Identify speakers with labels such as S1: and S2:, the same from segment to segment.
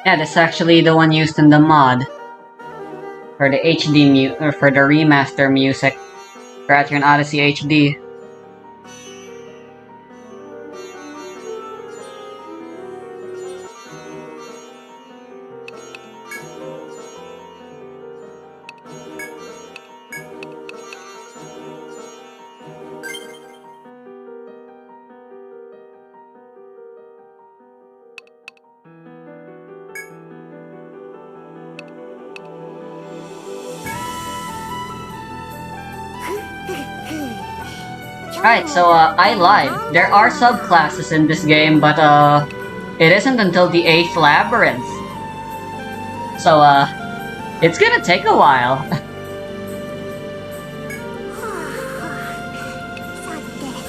S1: Yeah, that's actually the one used in the mod for the or for the remaster music, Criterion Odyssey HD. Right, so I lied. There are subclasses in this game, but it isn't until the 8th labyrinth. So it's gonna take a while.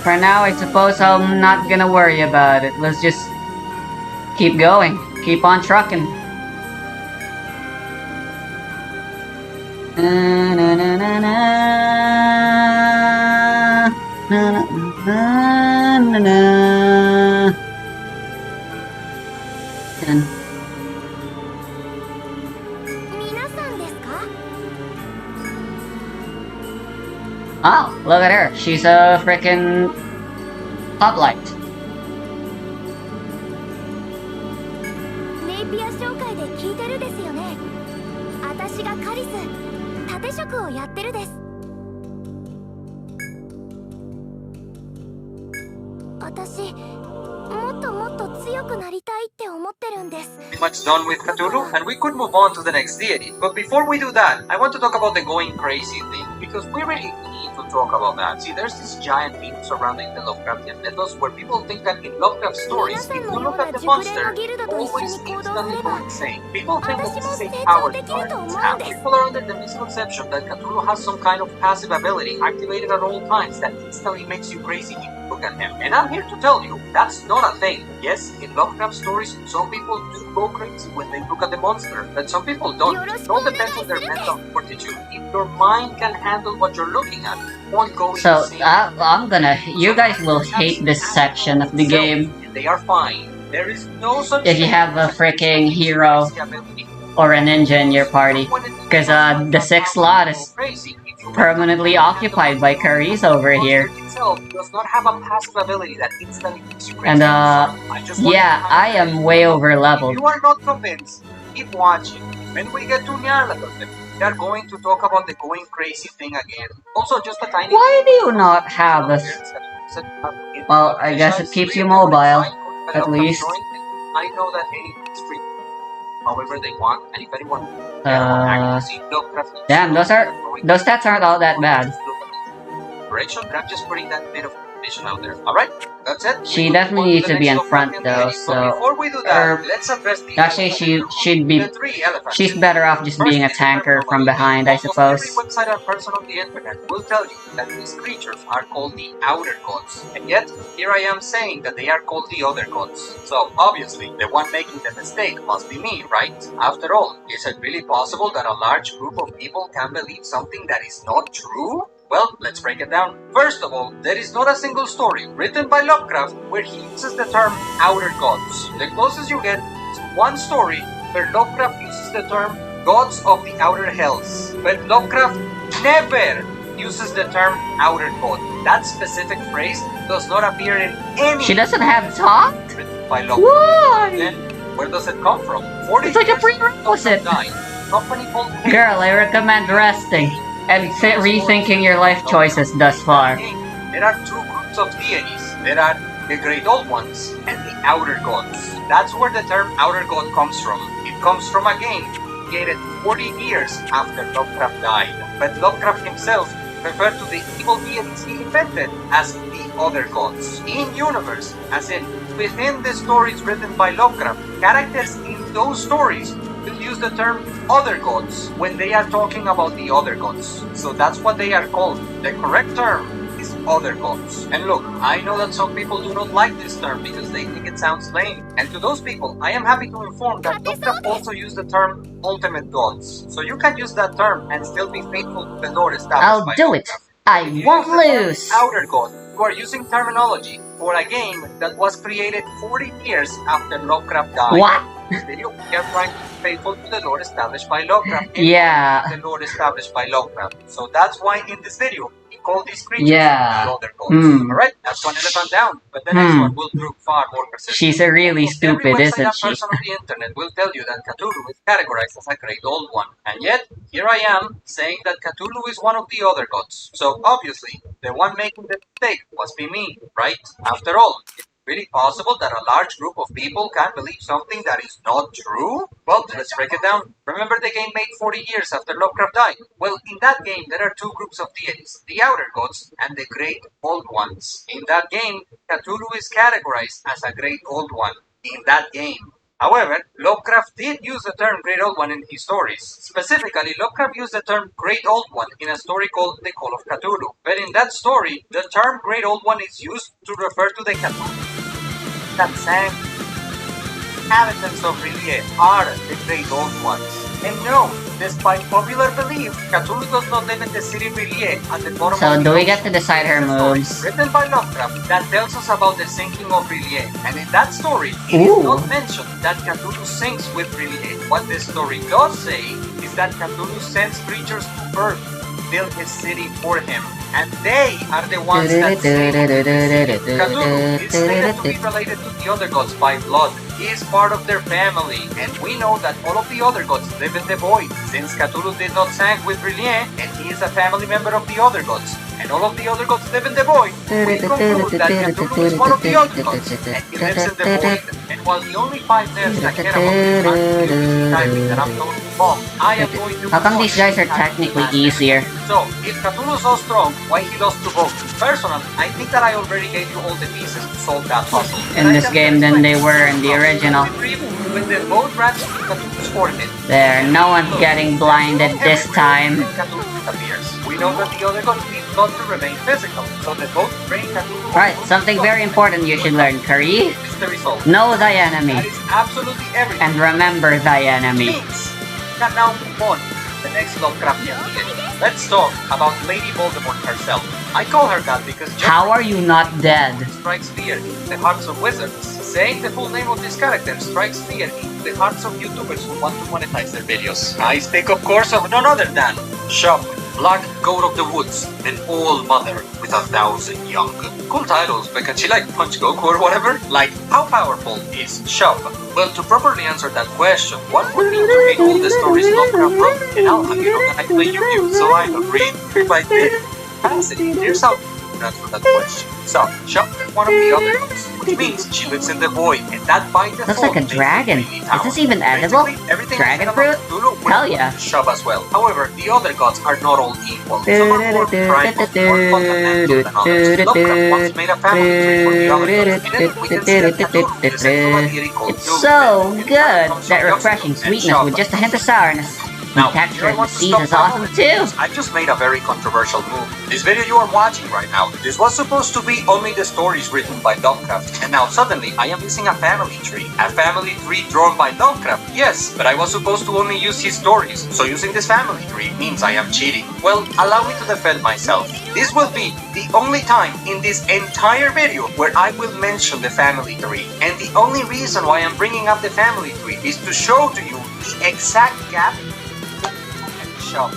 S1: For now, I suppose I'm not gonna worry about it. Let's just keep going. Keep on trucking. Na, na, na, na, na. Na, na, na, na, na. And oh, look at her. She's a freaking hoplite.
S2: Much done with Cthulhu, and we could move on to the next deity. But before we do that, I want to talk about the going crazy thing, because we really need to talk about that. See, there's this giant meme surrounding the Lovecraftian mythos where people think that in Lovecraft stories, if you look at the monster, always instantly go insane. People think that this is a power card. People are under the misconception that Cthulhu has some kind of passive ability activated at all times that instantly makes you crazy when you look at him. And I'm here to tell you, that's not a thing. Yes, in Lovecraft stories, some people do go crazy when they look at the monster, but some people don't. It all depends on their mental fortitude. If your mind can handle what you're looking at, you won't go
S1: So
S2: insane.
S1: you guys will hate this section of the game
S2: And they are fine. There is no such
S1: if you have a freaking hero or a ninja in your party, because the 6th slot is permanently occupied by Carice over here.
S2: Does not have a passive ability that instantly makes you crazy.
S1: And yeah, I am way over leveled.
S2: If you are not convinced, keep watching. When we get to Nyarlathotep, we are going to talk about the going crazy thing again. Also, just a tiny.
S1: Why do you not have a? Well, I guess it keeps you mobile, at least.
S2: I know that anything's free. However they want, and if anyone
S1: damn, those stats aren't all that bad.
S2: Correction, I'm just putting that bit of information out there. Alright, that's it.
S1: She definitely needs to be in front though, so
S2: before we do that, let's address the
S1: actually she's better off just being a tanker from behind, I suppose.
S2: Every website or person on the internet will tell you that these creatures are called the outer gods, and yet here I am saying that they are called the other gods. So obviously the one making the mistake must be me, right? After all, is it really possible that a large group of people can believe something that is not true? Well, let's break it down. First of all, there is not a single story written by Lovecraft where he uses the term outer gods. The closest you get is one story where Lovecraft uses the term gods of the outer hells. But Lovecraft never uses the term outer god. That specific phrase does not appear in any.
S1: She doesn't have talk?
S2: Written by Lovecraft.
S1: Why?
S2: Then, where does it come from?
S1: It's like a prerequisite. Girl, I recommend resting and rethinking your life choices thus far.
S2: There are two groups of deities. There are the Great Old Ones and the Outer Gods. That's where the term Outer God comes from. It comes from a game created 40 years after Lovecraft died. But Lovecraft himself refer to the evil deities he invented as the other gods. In-universe, as in within the stories written by Lovecraft, characters in those stories will use the term other gods when they are talking about the other gods. So that's what they are called. The correct term is other gods. And look, I know that some people do not like this term because they think it sounds lame. And to those people, I am happy to inform that Lovecraft also used the term ultimate gods. So you can use that term and still be faithful to the lore established
S1: I'll
S2: by
S1: do it.
S2: Lovecraft.
S1: I
S2: If you
S1: won't
S2: use the term
S1: lose.
S2: outer god, you are using terminology for a game that was created 40 years after Lovecraft died.
S1: What?
S2: This video, we are trying to be faithful to the lore established by Lovecraft. and
S1: Yeah.
S2: The lore established by Lovecraft. So that's why in this video, we call these creatures
S1: Yeah.
S2: the other gods.
S1: Hmm.
S2: Alright, that's one elephant down. But the next one will prove far more persistent.
S1: She's a really stupid,
S2: Every
S1: isn't
S2: website
S1: she?
S2: person on the internet will tell you that Cthulhu is categorized as a great old one. And yet, here I am saying that Cthulhu is one of the other gods. So obviously, the one making the mistake must be me, right? After all, is it really possible that a large group of people can believe something that is not true? Well, let's break it down. Remember the game made 40 years after Lovecraft died? Well, in that game, there are two groups of deities, the outer gods and the great old ones. In that game, Cthulhu is categorized as a great old one. In that game. However, Lovecraft did use the term Great Old One in his stories. Specifically, Lovecraft used the term Great Old One in a story called The Call of Cthulhu. But in that story, the term Great Old One is used to refer to the Cthulhu that sang. Inhabitants of R'lyeh are the Great Old Ones. And no, despite popular belief, Cthulhu does not live in the city R'lyeh at the bottom
S1: So
S2: of the
S1: do we
S2: ocean.
S1: get to decide her moves?
S2: Written by Lovecraft that tells us about the sinking of R'lyeh. And in that story, it is
S1: Ooh.
S2: not mentioned that Cthulhu sinks with R'lyeh. What this story does say is that Cthulhu sends creatures to Earth to build his city for him. And they are the ones that sink. Cthulhu is stated to be related to the other gods by blood. He is part of their family, and we know that all of the other gods live in the void. Since Cthulhu did not sink with R'lyeh, and he is a family member of the other gods, and all of the other gods live in the void, we conclude that Cthulhu is one of the other gods, and he lives in the void. And while the only 5 devs that care about this are the timing that I'm going to involve, I am going to...
S1: How come these guys are technically easier?
S2: So, if Cthulhu is so strong, why he lost to both? Personally, I think that I already gave you all the pieces to solve that puzzle.
S1: In this game than they were in the original.
S2: When the boat runs to Cthulhu's orbit,
S1: There, no one's getting blinded this time.
S2: Cthulhu disappears. We know that the other gods need blood to remain physical, so the boat bring Cthulhu.
S1: Right, something very important you should learn, Curry.
S2: Is the result.
S1: Know thy enemy,
S2: That is absolutely everything.
S1: and remember thy enemy.
S2: Means we can now move on to the next Lovecraftian deity. Let's talk about Lady Voldemort herself. I call her that because
S1: How are you not dead?
S2: strikes fear in the hearts of wizards. Saying the full name of this character strikes fear in the hearts of YouTubers who want to monetize their videos. I speak, of course, of none other than Shub, Black Goat of the Woods, an old mother with 1,000 young. Cool titles, but can she like punch Goku or whatever? Like, how powerful is Shub? Well, to properly answer that question, one would need to read all the stories Lovecraft wrote, and I'll have you know that I play Yu-Gi-Oh, so I agreed if I did. Pass it. Here's how to answer that question. So, Shub is one of the other gods, which means she lives in the void, and that by default
S1: Looks like a
S2: makes it
S1: dragon.
S2: really
S1: Is
S2: powerful.
S1: this even edible?
S2: Basically, everything
S1: Dragon
S2: I said about
S1: fruit?
S2: Cthulhu will
S1: Hell yeah.
S2: Shub as well. However, the other gods are not all equal. Some are more primal, more fundamental than others. Lovecraft once made a family tree for the other gods. In it, we can see that Cthulhu is a deity called
S1: It's
S2: Cthulhu.
S1: so
S2: It
S1: good!
S2: comes
S1: That
S2: from
S1: refreshing
S2: Yggdrasil and
S1: sweetness
S2: Shub.
S1: with just a hint of sourness.
S2: Now,
S1: The texture
S2: I
S1: of the
S2: want to
S1: seeds
S2: stop
S1: is
S2: for a
S1: awesome
S2: moment
S1: too!
S2: because I just made a very controversial move. This video you are watching right now, this was supposed to be only the stories written by Lovecraft, and now suddenly I am using a family tree. A family tree drawn by Lovecraft, yes, but I was supposed to only use his stories, so using this family tree means I am cheating. Well, allow me to defend myself. This will be the only time in this entire video where I will mention the family tree, and the only reason why I'm bringing up the family tree is to show to you the exact gap and Shub.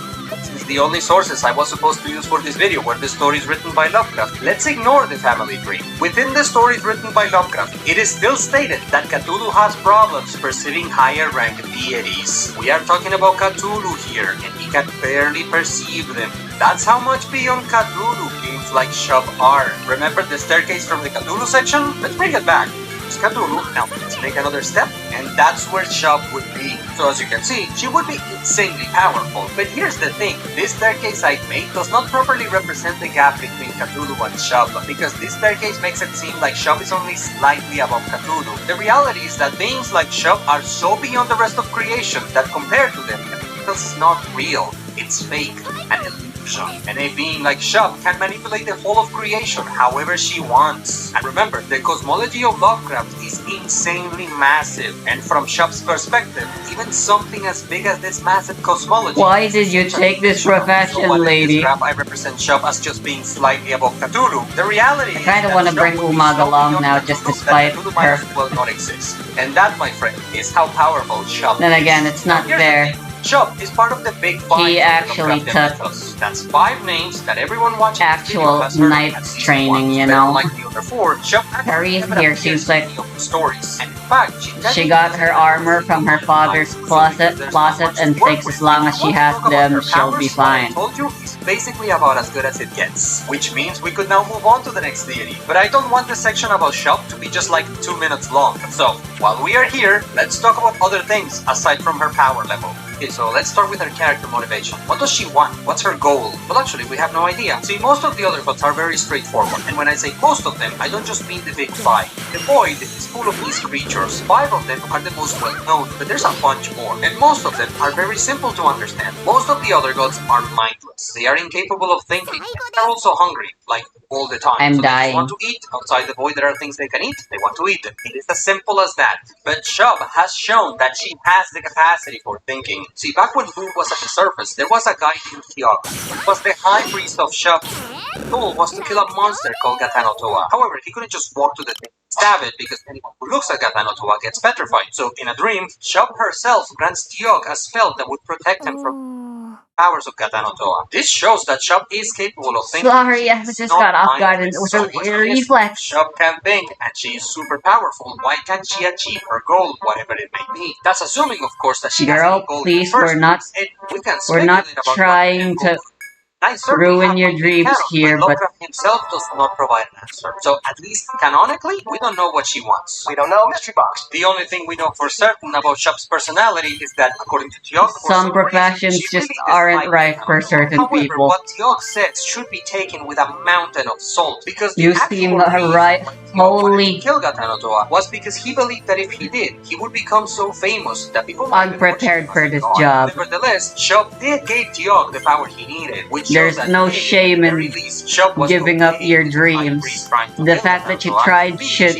S2: Since the only sources I was supposed to use for this video were the stories written by Lovecraft, let's ignore the family tree. Within the stories written by Lovecraft, it is still stated that Cthulhu has problems perceiving higher ranked deities. We are talking about Cthulhu here, and he can barely perceive them. That's how much beyond Cthulhu games like Shub are. Remember the staircase from the Cthulhu section? Let's bring it back. use Cthulhu. Now let's make another step, and that's where Shub would be. So as you can see, she would be insanely powerful. But here's the thing, this staircase I made does not properly represent the gap between Cthulhu and Shub, because this staircase makes it seem like Shub is only slightly above Cthulhu. The reality is that beings like Shub are so beyond the rest of creation that compared to them, this is not real. It's fake, an illusion. And a being like Shub can manipulate the whole of creation however she wants. And remember, the cosmology of Lovecraft is insanely massive. And from Shub's perspective, even something as big as this massive cosmology...
S1: Why did you take this profession, lady?
S2: I represent Shub as just being slightly above Cthulhu. The reality is
S1: I kinda wanna bring Umag along now just to spite her.
S2: Will not exist. And that, my friend, is how powerful Shub is.
S1: Then again, it's not fair.
S2: Shub is part of the big five.
S1: He actually took
S2: that's 5 names that everyone watching
S1: actual knight's training, you know.
S2: Like the other 4, Shub
S1: Harry here seems like
S2: stories. And in fact,
S1: she got her armor from her father's closet, and thinks as long as she has them, she'll be fine.
S2: I told you, it's basically about as good as it gets. Which means we could now move on to the next deity. But I don't want the section about Shub to be just like 2 minutes long. So, while we are here, let's talk about other things aside from her power level. Okay, so let's start with her character motivation. What does she want? What's her goal? Well, actually, we have no idea. See, most of the other gods are very straightforward. And when I say most of them, I don't just mean the big 5. The Void is full of these creatures. 5 of them are the most well-known, but there's a bunch more. And most of them are very simple to understand. Most of the other gods are mindless. They are incapable of thinking. They're also hungry, like all the time.
S1: I'm
S2: so
S1: dying.
S2: They want to eat. Outside the Void, there are things they can eat. They want to eat them. It is as simple as that. But Shub has shown that she has the capacity for thinking. See, back when Boom was at the surface, there was a guy named Tiago. He was the high priest of Shub. His goal was to kill a monster called Gatanotoa. However, he couldn't just walk to the thing and stab it, because anyone who looks at Gatanotoa gets petrified. So, in a dream, Shub herself grants Tiago a spell that would protect him from powers of Gatanotoa. This shows that Shub is capable of thinking.
S1: Sorry, I just got off guard and it was a reflex.
S2: Shub can think, and she is super powerful. Why can't she achieve her goal, whatever it may be? That's assuming, of course, that she has a goal.
S1: Please, we're not trying to ruin your dreams here, but
S2: Lovecraft himself does not provide an answer. So, at least canonically, we don't know what she wants. We don't know, mystery box. The only thing we know for certain about Shub's personality is that, according to Tiago,
S1: some professions just aren't right for certain people.
S2: What Tiago says should be taken with a mountain of salt, because
S1: you seem right. Holy
S2: kill Gatanotoa was because he believed that if he did, he would become so famous that people
S1: unprepared for this job.
S2: Nevertheless, Shub did give Tiago the power he needed, which
S1: there's no shame in giving up your dreams. The fact that you tried should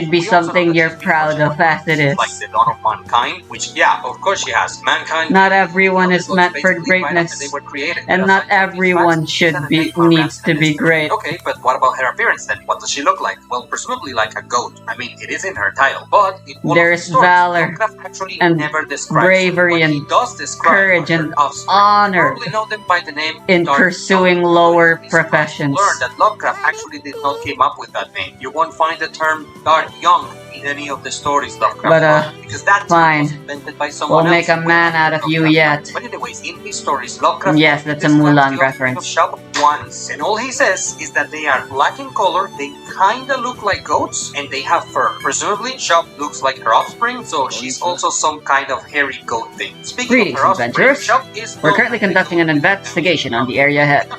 S1: be something you're proud of, as it is.
S2: Like the dawn of mankind, which, yeah, of course she has. Mankind.
S1: Not everyone is meant for greatness, and not everyone needs to be great.
S2: Okay, but what about her appearance then? What does she look like? Well, presumably like a goat. I mean, it is in her title, but
S1: there is valor and bravery and courage and honor in pursuing lower professions.
S2: Learn that Lovecraft actually did not come up with that name. You won't find the term dark young in any of the stories Lovecraft wrote, because that
S1: fine.
S2: was invented by someone
S1: we'll make a man out of you yet.
S2: But anyways, in his stories, Lovecraft
S1: yes, that's a Mulan reference.
S2: Once, and all he says is that they are black in color, they kinda look like goats, and they have fur. Presumably, Shub looks like her offspring, so she's also some kind of hairy goat thing. Speaking
S1: Greetings,
S2: of her
S1: adventurers. We're currently conducting an investigation on the area ahead.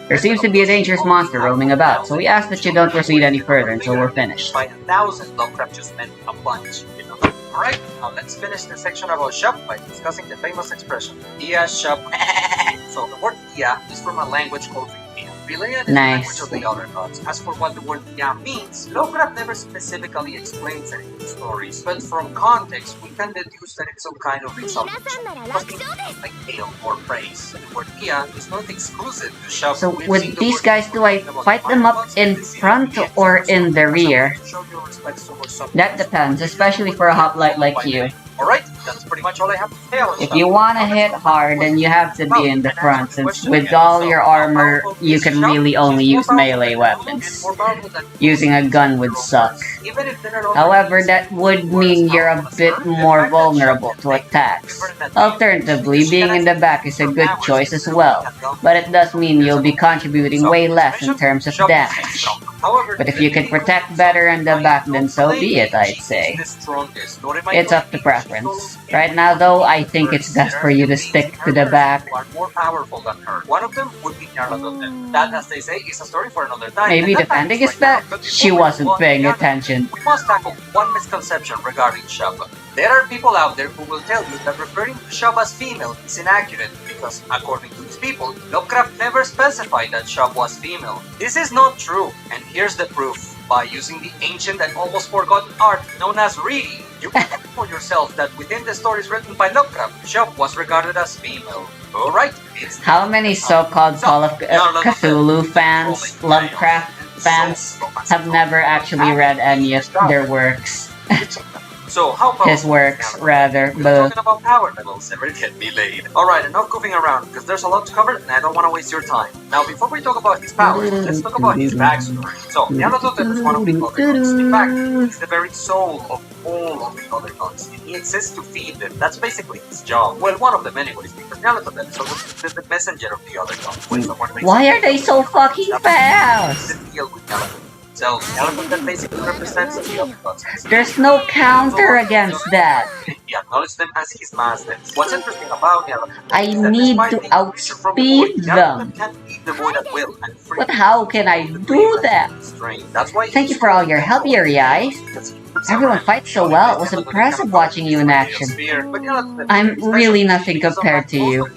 S1: There seems to be a dangerous monster roaming about, so we ask that you don't proceed any further until we're finished.
S2: By 1,000, Lovecraft just meant a bunch, you know. Alright, now let's finish the section about Shub by discussing the famous expression, Ia Shub. So the word Ia is from a language called Vilea is the language of the other gods. As for what the word Ia means, Lovecraft never specifically explains it in his stories, but from context, we can deduce that it's some kind of exaltation, like hail or praise. The word Ia is not exclusive to Shub.
S1: So with these guys, do I fight them up in front or in the rear? That depends, especially for a hoplite like you.
S2: Alright, that's pretty much all I have to say about
S1: If you want to hit hard, then you have to be in the front, since with all your armor, you can really only use melee weapons. Using a gun would suck. However, that would mean you're a bit more vulnerable to attacks. Alternatively, being in the back is a good choice as well, but it does mean you'll be contributing way less in terms of damage.
S2: However,
S1: But if you can protect better in the back, then so be it, I'd say. It's up to preference. Right now, though, I think it's best for you to stick to the back.
S2: Are more powerful than her. One of them would be Nyarlathotep. That, as they say, is a story for another time.
S1: Maybe defending his back? She wasn't paying attention.
S2: We must tackle one misconception regarding Shaba. There are people out there who will tell you that referring to Shab as female is inaccurate because, according to these people, Lovecraft never specified that Shab was female. This is not true, and here's the proof. By using the ancient and almost forgotten art known as reading, you can prove for yourself that within the stories written by Lovecraft, Shab was regarded as female. Alright,
S1: how many so-called Call of Cthulhu fans, Lovecraft fans, have never actually read any of their works?
S2: So how about
S1: his works, rather.
S2: We're talking about power levels, never get delayed. Alright, enough goofing around, because there's a lot to cover and I don't want to waste your time. Now, before we talk about his powers, let's talk about his backstory. So, Nyarlathotep is one of the other gods. In fact, he's the very soul of all of the other gods. And he exists to feed them. That's basically his job. Well, one of them anyways, because Nyarlathotep is also the messenger of the other gods.
S1: Why are they so fucking fast?
S2: The deal with Nyarlathotep. So, Nyarlathotep basically represents the other gods.
S1: There's no counter against that.
S2: He acknowledged them as his masters. What's interesting about Nyarlathotep
S1: I need to outspeed them. But how can I do that? Thank you for all your help, Eerie Eyes. Everyone fights so well. It was impressive watching you in action. I'm really nothing compared to you.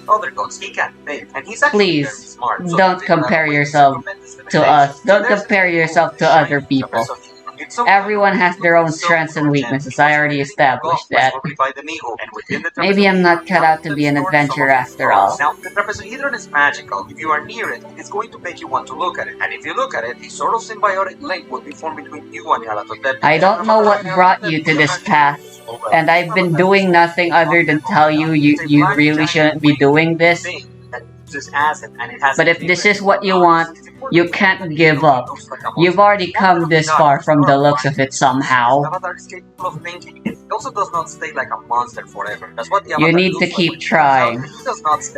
S1: Please, don't compare yourself to us. Don't compare yourself to other people. Everyone has their own strengths and weaknesses. I already established that. Maybe I'm not cut out to be an adventurer after all.
S2: Now, the trapezohedron is magical. If you are near it, it's going to make you want to look at it. And if you look at it, the sort of symbiotic link will be formed between you and Nyarlathotep.
S1: I don't know what brought you to this path, and I've been doing nothing other than tell you you really shouldn't be doing this. But if this is what you want, you can't give up. You've already come this far from the looks of it somehow. You need to keep trying.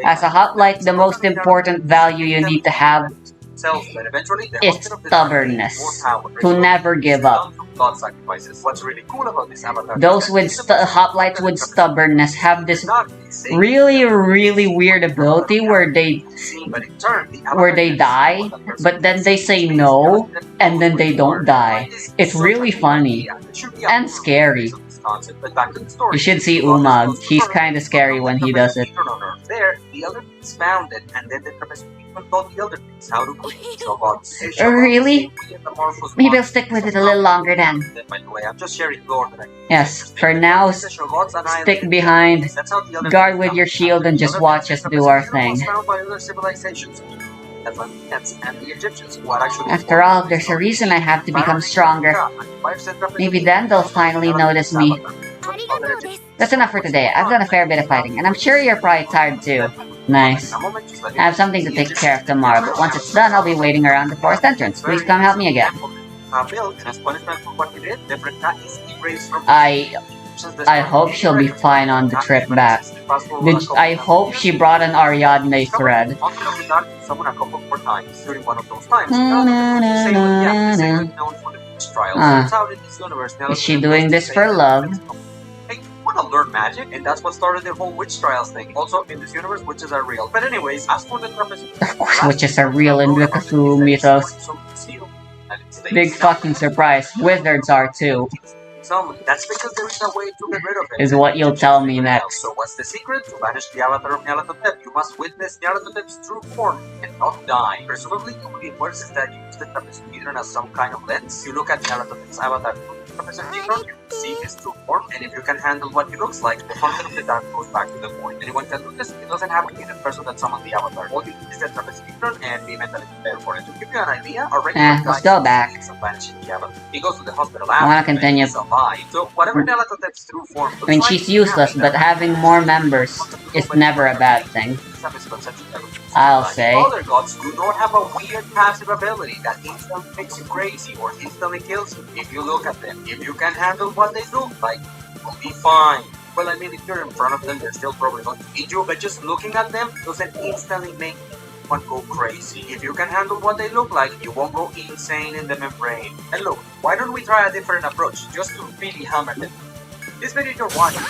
S1: As a hoplite, the most important value you need to have is stubbornness. To never give up. Those with hoplites with stubbornness have this really weird ability where they die, but then they say no, and then they don't die. It's really funny and scary. You should see Umag. He's kinda scary when he does it.
S2: There, the elder is founded, and then the trapezohedron taught the elder how to create.
S1: Really? Maybe I'll stick with it a little longer then.
S2: By the way, I'm just sharing lore that
S1: yes, for now, stick behind, guard with your shield, and just watch us do our thing. After all, there's a reason I have to become stronger. Maybe then they'll finally notice me. That's enough for today. I've done a fair bit of fighting, and I'm sure you're probably tired too. Nice. I have something to take care of tomorrow, but once it's done, I'll be waiting around the forest entrance. Please come help me again. I hope she'll be fine on the trip back. I hope she brought an Ariadne thread. Is she doing this for love?
S2: To learn magic, and that's what started the whole witch trials thing. Also, in this universe, witches are real. But anyways, as for the trapezohedron,
S1: of course, witches are real in the Cthulhu mythos. Big fucking surprise. Wizards are too.
S2: That's because there is no way to get rid of it.
S1: Is what you'll tell me next.
S2: So what's the secret? To banish the avatar of Nyarlathotep, you must witness Nyarlathotep's true form and not die. Presumably, it would be worse is that you use the trapezohedron as some kind of lens. You look at Nyarlathotep's avatar through the trapezohedron, you see his true form, and if you can handle what he looks like, the content of the dark goes back to the void. Anyone can do this. It doesn't have to be the person that summoned the avatar. All you need is the trapezohedron and be mentally prepared for it. To give you an idea, already
S1: let's go back.
S2: He goes to the hospital
S1: I wanna continue.
S2: So whatever Nyarlathotep's true form
S1: I mean, she's useless, but having more members is never a bad thing. I'll say.
S2: Other gods do not have a weird passive ability that instantly makes you crazy or instantly kills you if you look at them. If you can handle what they look like, you'll be fine. Well, I mean, if you're in front of them, they're still probably going to eat you, but just looking at them doesn't instantly make someone go crazy. If you can handle what they look like, you won't go insane in the membrane. And look, why don't we try a different approach just to really hammer them? This video you're watching,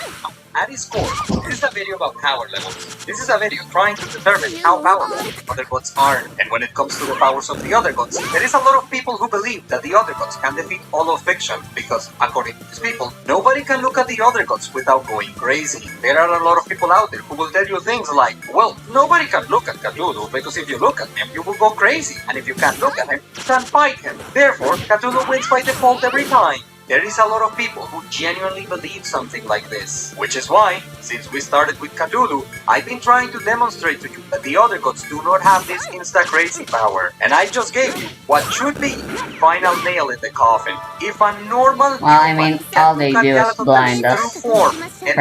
S2: at its core, this is a video about power levels. This is a video trying to determine how powerful other gods are. And when it comes to the powers of the other gods, there is a lot of people who believe that the other gods can defeat all of fiction because, according to these people, nobody can look at the other gods without going crazy. There are a lot of people out there who will tell you things like, well, nobody can look at Cthulhu because if you look at him, you will go crazy. And if you can't look at him, you can't fight him. Therefore, Cthulhu wins by default every time. There is a lot of people who genuinely believe something like this, which is why, since we started with Cthulhu, I've been trying to demonstrate to you that the other gods do not have this insta-crazy power. And I just gave you what should be the final nail in the coffin. If a normal
S1: all they do is blind us. For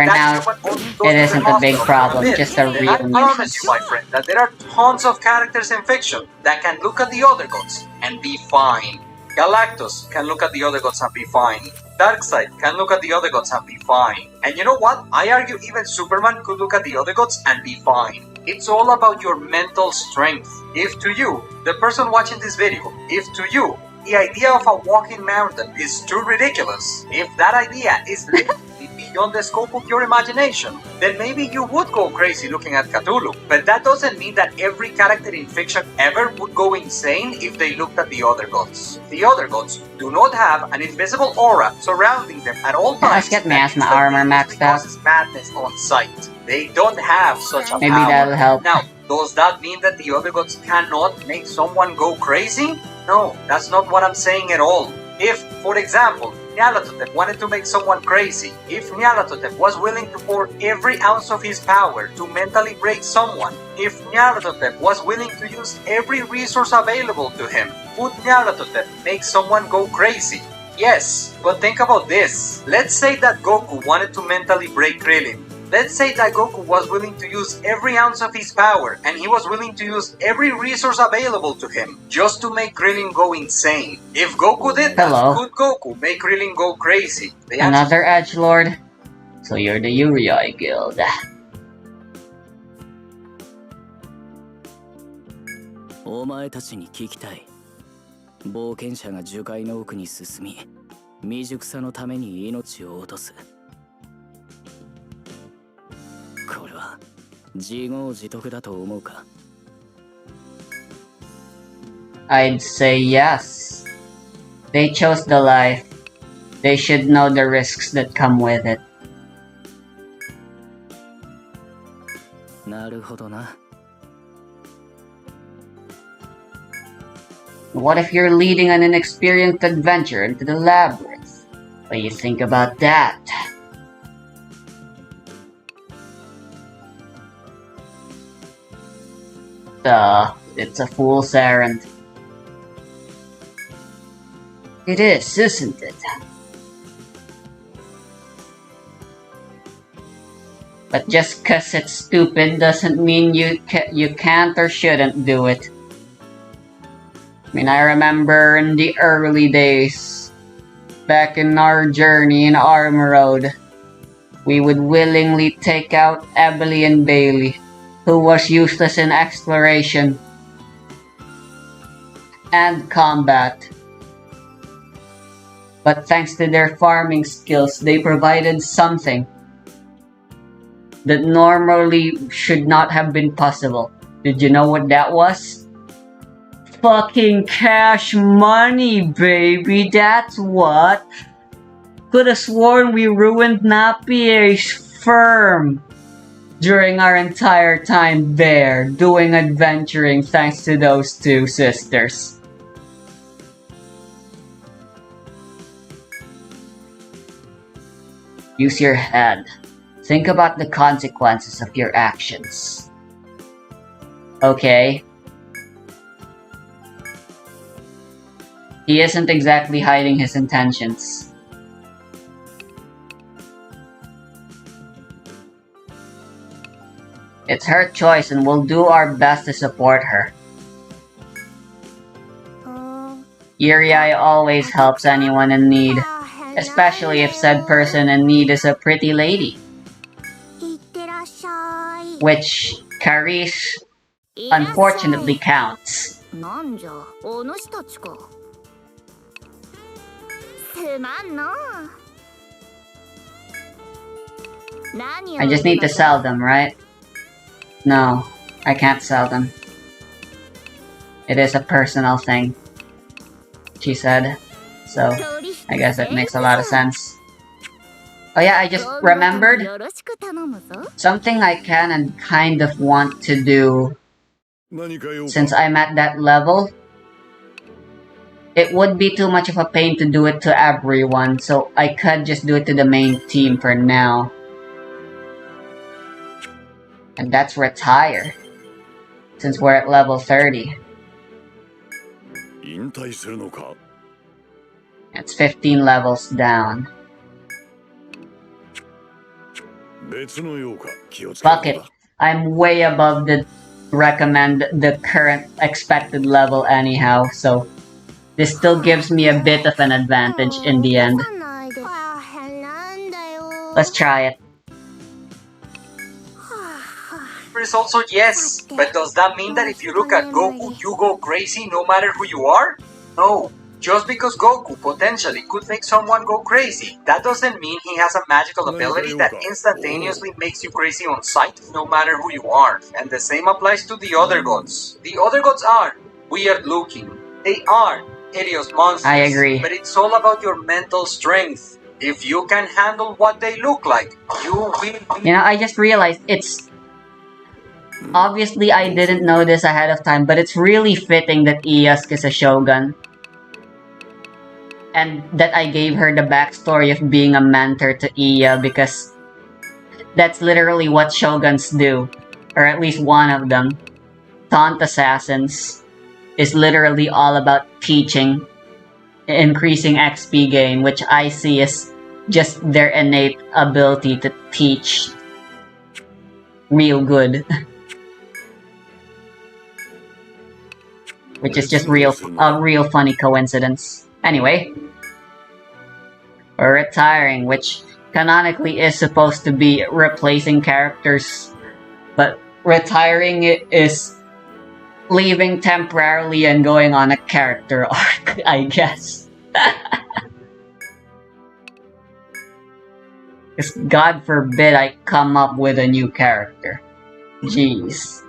S1: now, it isn't a big problem, just a real
S2: I promise you, my friend, that there are tons of characters in fiction that can look at the other gods and be fine. Galactus can look at the other gods and be fine. Darkseid can look at the other gods and be fine. And you know what? I argue even Superman could look at the other gods and be fine. It's all about your mental strength. If to you, the person watching this video, if to you, the idea of a walking mountain is too ridiculous, if that idea is literally beyond the scope of your imagination, then maybe you would go crazy looking at Cthulhu. But that doesn't mean that every character in fiction ever would go insane if they looked at the other gods. The other gods do not have an invisible aura surrounding them at all times.
S1: Let's get my armor maxed out.
S2: Causes madness on sight. They don't have such a
S1: Maybe
S2: power.
S1: that'll help.
S2: Now, does that mean that the other gods cannot make someone go crazy? No, that's not what I'm saying at all. If, for example, Nyarlathotep wanted to make someone crazy, if Nyarlathotep was willing to pour every ounce of his power to mentally break someone, if Nyarlathotep was willing to use every resource available to him, would Nyarlathotep make someone go crazy? Yes, but think about this. Let's say that Goku wanted to mentally break Krillin. Let's say that Goku was willing to use every ounce of his power and he was willing to use every resource available to him just to make Krillin go insane. If Goku did that, could Goku make Krillin go crazy?
S1: Another edgelord? So you're the Urei Guild.
S3: お前たちに聞きたい。冒険者が樹海の奥に進み、未熟さのために命を落とす。これは自業自得だと思うか?
S1: I'd say yes. They chose the life. They should know the risks that come with it.
S3: なるほどな。
S1: What if you're leading an inexperienced adventurer into the labyrinth? What do you think about that? It's a fool's errand. It is, isn't it? But just 'cause it's stupid doesn't mean you can't or shouldn't do it. I mean, I remember in the early days, back in our journey in Armor Road, we would willingly take out Ebony and Bailey, who was useless in exploration and combat. But thanks to their farming skills, they provided something that normally should not have been possible. Did you know what that was? Fucking cash money, baby, that's what. Could have sworn we ruined Napier's firm during our entire time there, doing adventuring thanks to those two sisters. Use your head. Think about the consequences of your actions. Okay? He isn't exactly hiding his intentions. It's her choice and we'll do our best to support her. Urei always helps anyone in need, especially if said person in need is a pretty lady. Which Carice unfortunately counts.
S4: なんじゃ、お主たちか。すまんの。何を
S1: I just need to sell them, right? No, I can't sell them. It is a personal thing, she said. So, I guess that makes a lot of sense. Oh yeah, I just remembered something I can and kind of want to do since I'm at that level. It would be too much of a pain to do it to everyone, so I could just do it to the main team for now. And that's retire, since we're at level 30. It's 15 levels down. Fuck it. I'm way above the current expected level anyhow, so this still gives me a bit of an advantage in the end. Let's try it.
S2: Is also yes, but does that mean that if you look at Goku, you go crazy no matter who you are? No. Just because Goku potentially could make someone go crazy, that doesn't mean he has a magical ability that instantaneously makes you crazy on sight, no matter who you are. And the same applies to the other gods. The other gods are weird looking. They are hideous monsters.
S1: I agree.
S2: But it's all about your mental strength. If you can handle what they look like, you will be...
S1: You know, I just realized it's... Obviously, I didn't know this ahead of time, but it's really fitting that Iyasuke is a shogun. And that I gave her the backstory of being a mentor to Iya, because that's literally what shoguns do. Or at least one of them. Taunt assassins is literally all about teaching, increasing XP gain, which I see as just their innate ability to teach real good. Which is just a real funny coincidence. Anyway, we're retiring, which canonically is supposed to be replacing characters, but retiring is leaving temporarily and going on a character arc, I guess. Because God forbid I come up with a new character. Jeez.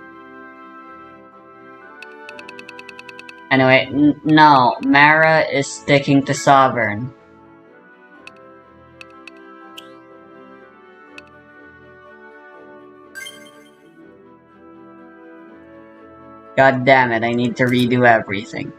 S1: Anyway, no, Mara is sticking to Sovereign. God damn it, I need to redo everything.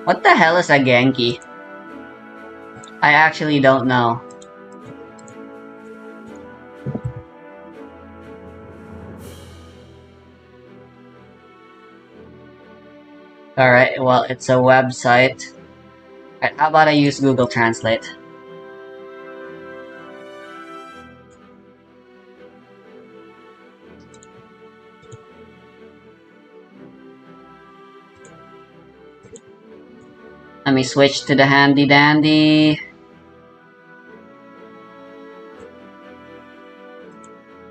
S1: What the hell is a Genki? I actually don't know. Alright, well, it's a website. Alright, how about I use Google Translate? Let me switch to the handy dandy.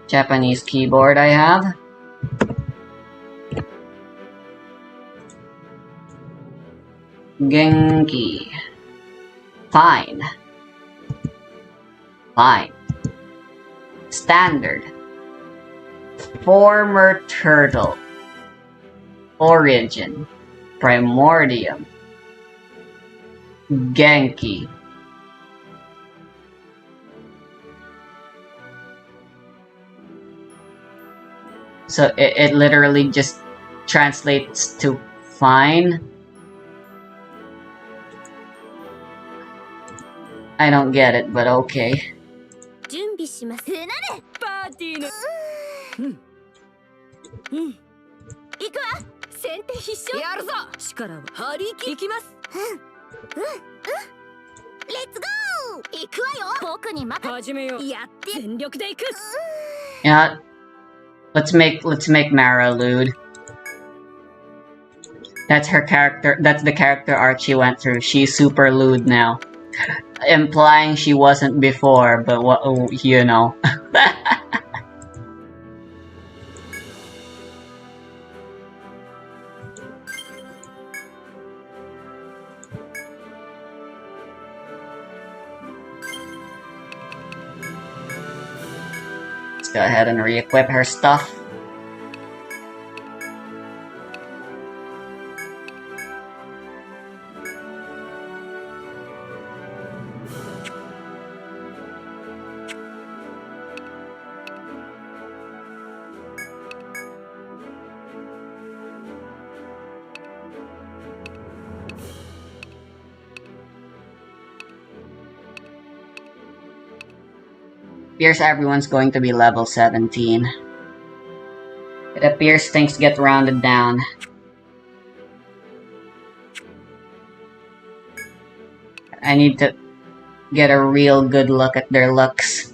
S1: Japanese keyboard I have. Genki. Fine. Fine. Standard. Former turtle. Origin. Primordium. Genki. So it literally just translates to fine. I don't get it, but okay.
S5: うん。行くわ。先手必勝。やるぞ。力は張り切り。行きます。
S4: レッツゴー。行くわよ。僕に任せ。
S5: 始めよう。やって全力で行く。
S1: Yeah, let's make Mara lewd. That's her character. That's the character arc she went through. She's super lewd now, implying she wasn't before. But what you know. Let's go ahead and re-equip her stuff. Appears everyone's going to be level 17. It appears things get rounded down. I need to get a real good look at their looks.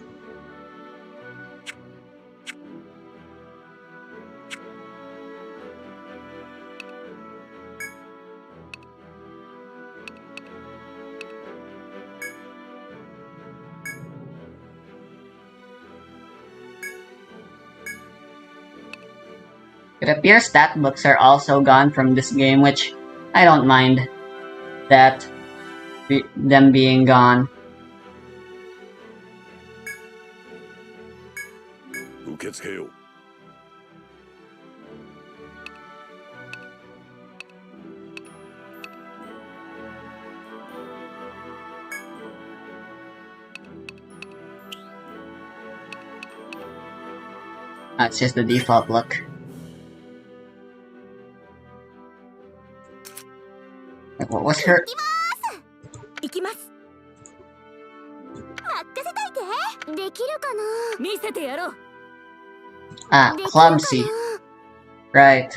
S1: It appears stat books are also gone from this game, which I don't mind them being gone. That's just the default look. What was her?
S5: 行きます。
S4: 任せといて。できるかな。
S5: 見せてやろう。
S1: Ah, clumsy. Right.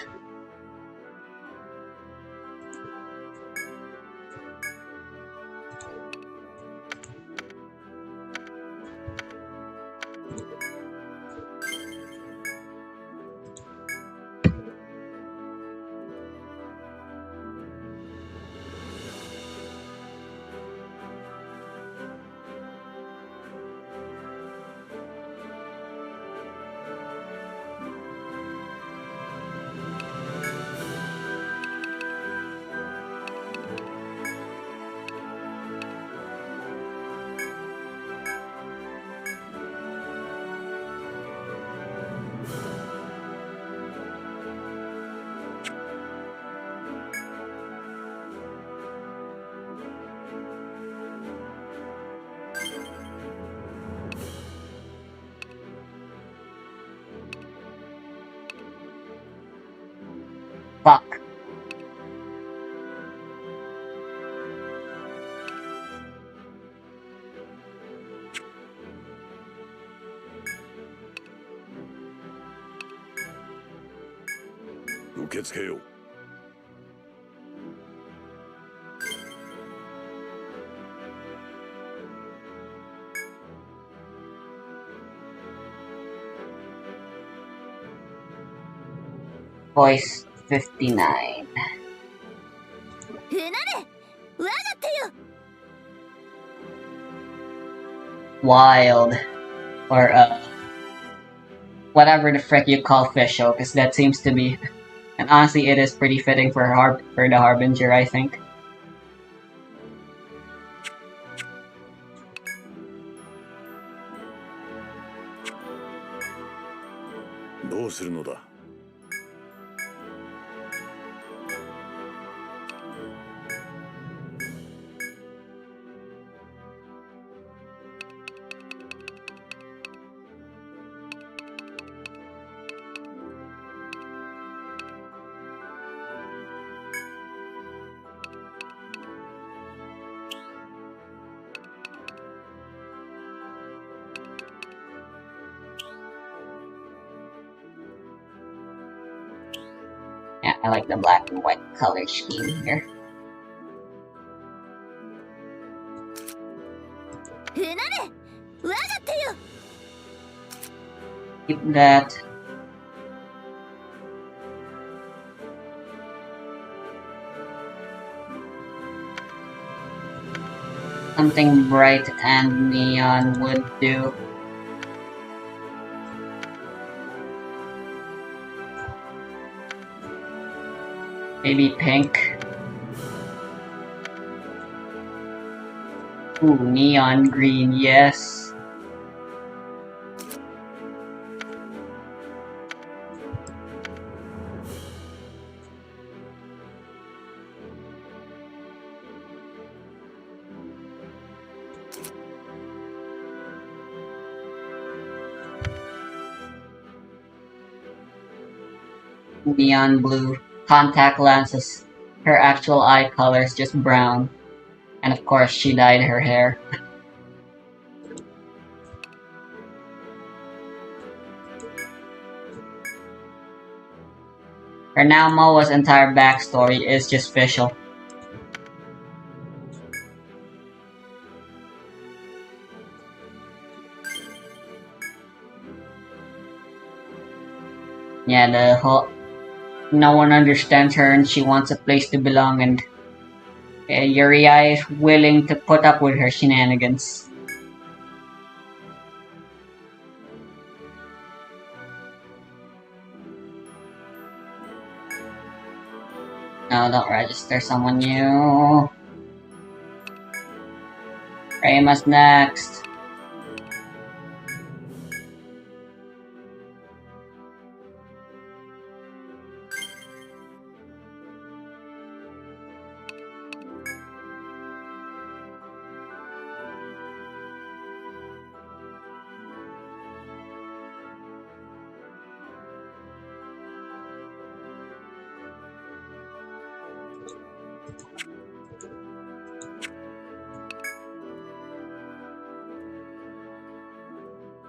S1: Fuck. Voice 59. Wild. Or, whatever the frick you call Fisho, because that seems to be... And honestly, it is pretty fitting for the Harbinger, I think. I like the black and white color scheme here.
S4: ふなれわがってよ
S1: Keep that. Something bright and neon would do. Maybe pink. Ooh, neon green, yes. Neon blue. Contact lenses. Her actual eye color is just brown. And of course, she dyed her hair. For now, Moa's entire backstory is just visual. Yeah, the whole... No one understands her and she wants a place to belong, and Uriah is willing to put up with her shenanigans. No, don't register someone new. Rayma's next.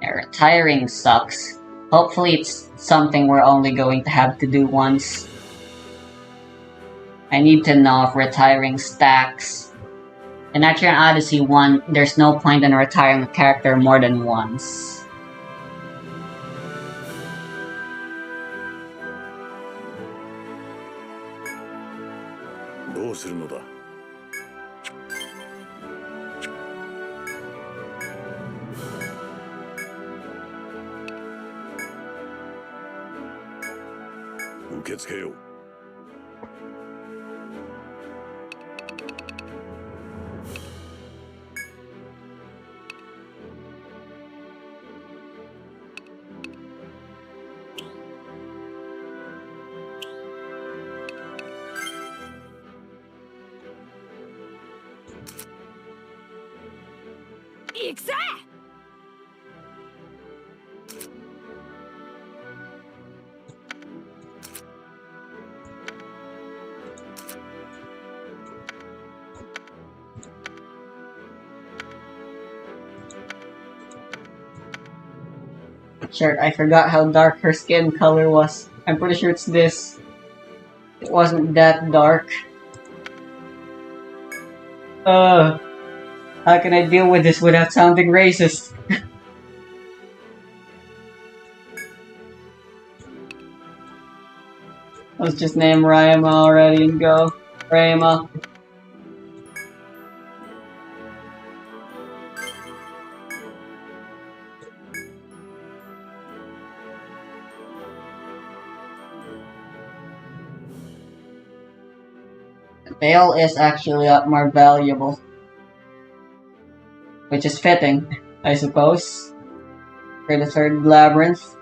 S1: Yeah, retiring sucks. Hopefully it's something we're only going to have to do once. I need to know if retiring stacks. In Etrian Odyssey 1, there's no point in retiring a character more than once. Sure, I forgot how dark her skin color was. I'm pretty sure it's this. It wasn't that dark. How can I deal with this without sounding racist? Let's just name Rayma already and go. Rayma. The veil is actually a lot more valuable. Which is fitting, I suppose, for the third labyrinth.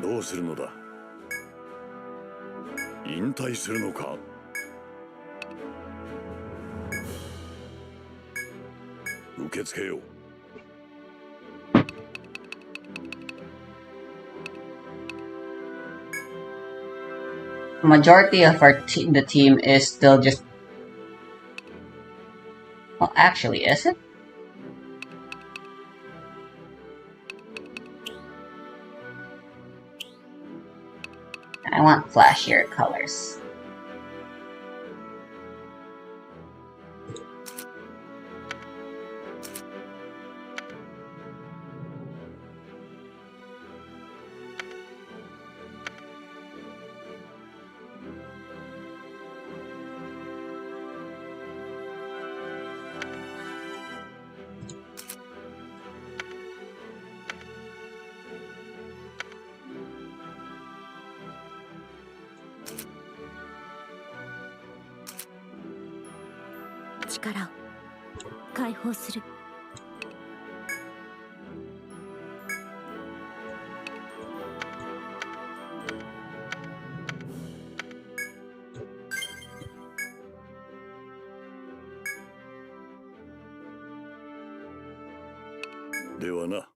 S6: どうするのだ。引退するのか。受け付けよう。
S1: Majority of the team is still just. Well, actually, is it? I want flashier colors.
S6: Deはな。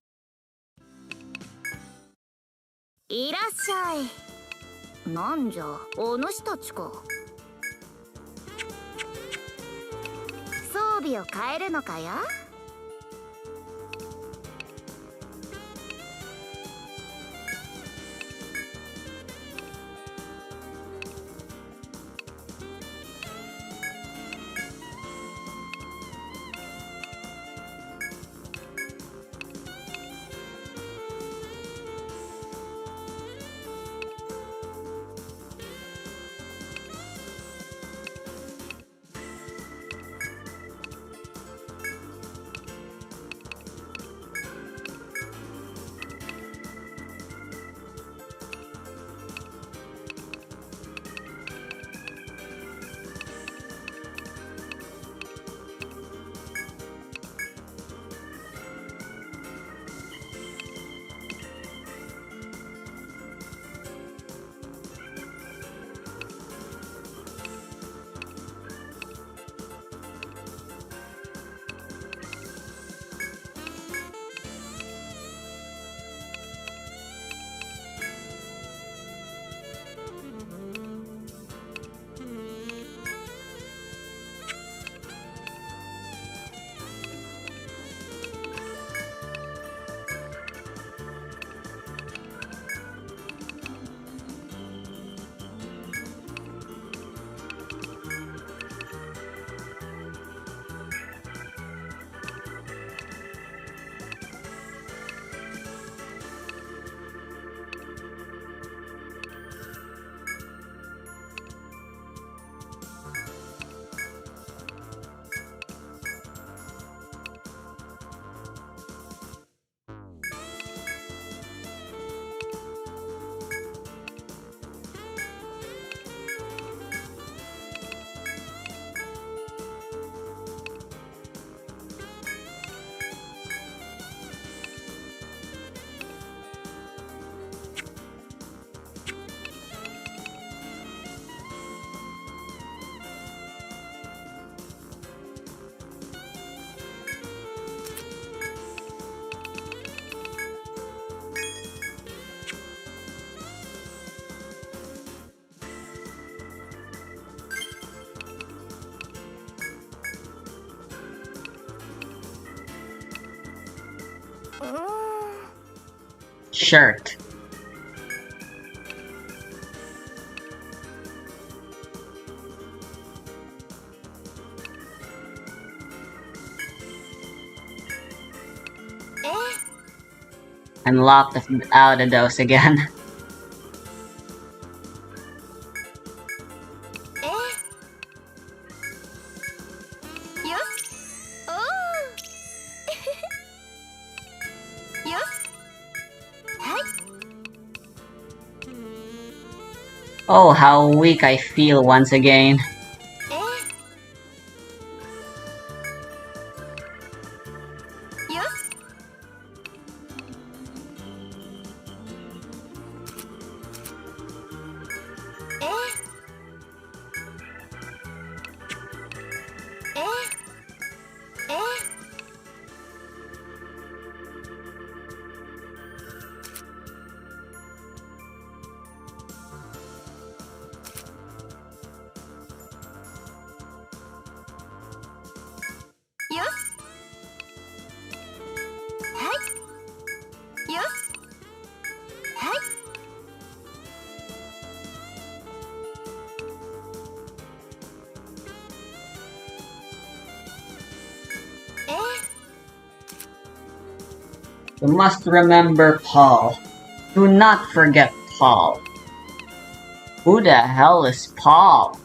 S4: いらっしゃい。なんじゃ、お主たちか。装備を変えるのかや。
S1: Shirt. I'm locked out of those again. Oh, how weak I feel once again.
S5: よし。はい。
S1: You must remember Paul. Do not forget Paul. Who the hell is Paul?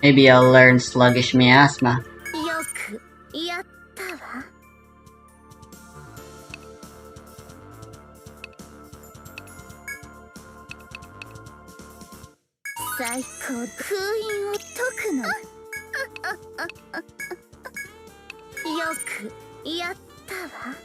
S1: Maybe I'll learn sluggish miasma.
S4: よくやったわ。最高。封印を解くの。よくやったわ。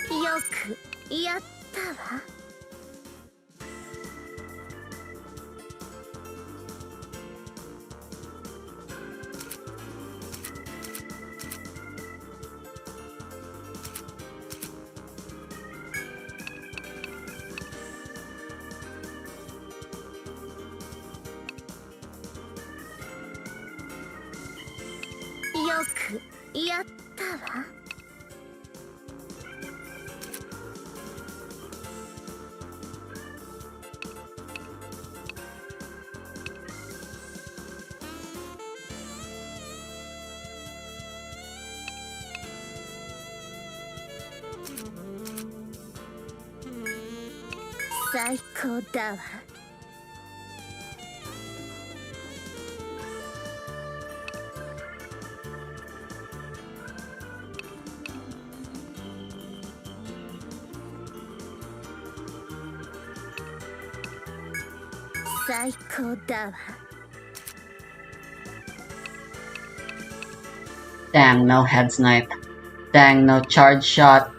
S4: よくやったわ。よくやったわ。最高だわ。最高だわ。
S1: Dang, no head snipe. Dang, no charge shot.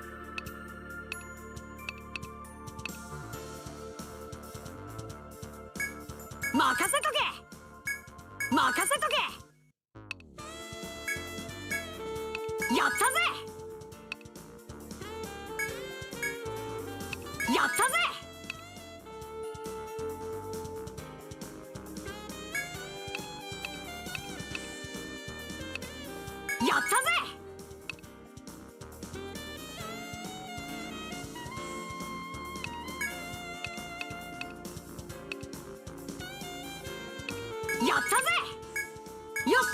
S5: 任せとけ。任せとけ。やったぜ。やったぜ。やったぜ。やったぜ。よし。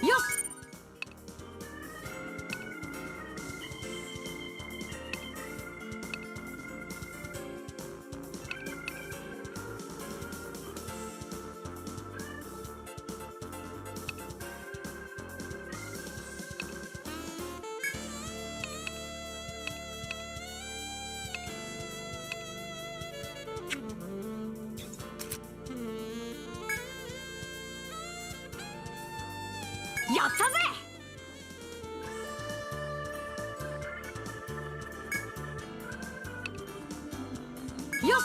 S5: よし。よし。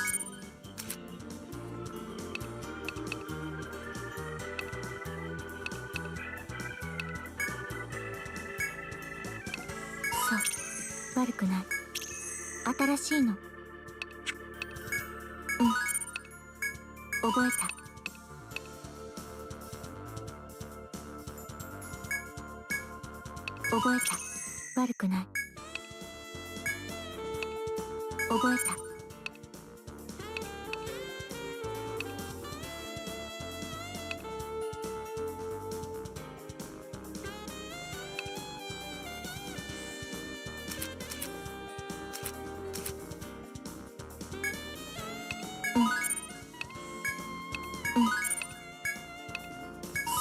S4: そう悪くない。新しいの。覚えた。覚えた。悪くない。覚えた。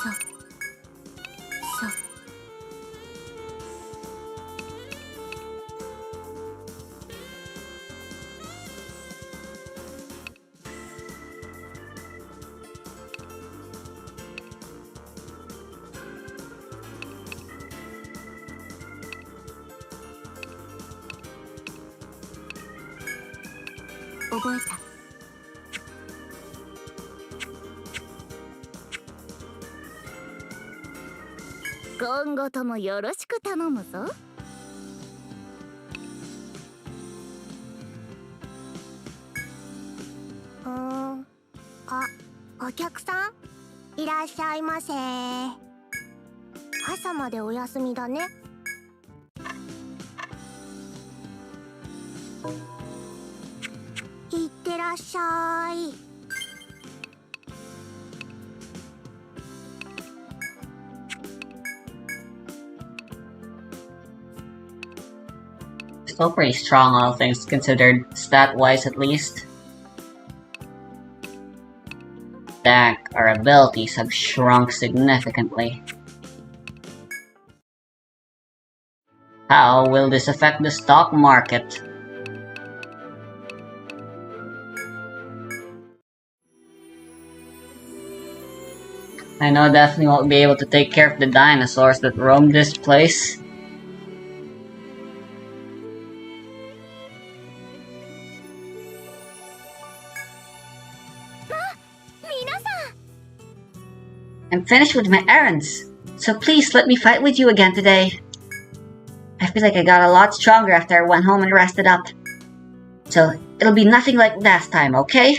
S4: そうそう。覚えた。今後ともよろしく頼むぞ。お客さんいらっしゃいませ。朝までお休みだね。いってらっしゃい。
S1: Still pretty strong, all things considered, stat-wise at least. Dang, our abilities have shrunk significantly. How will this affect the stock market? I know definitely won't be able to take care of the dinosaurs that roam this place. I'm finished with my errands, so please let me fight with you again today. I feel like I got a lot stronger after I went home and rested up. So it'll be nothing like last time, okay?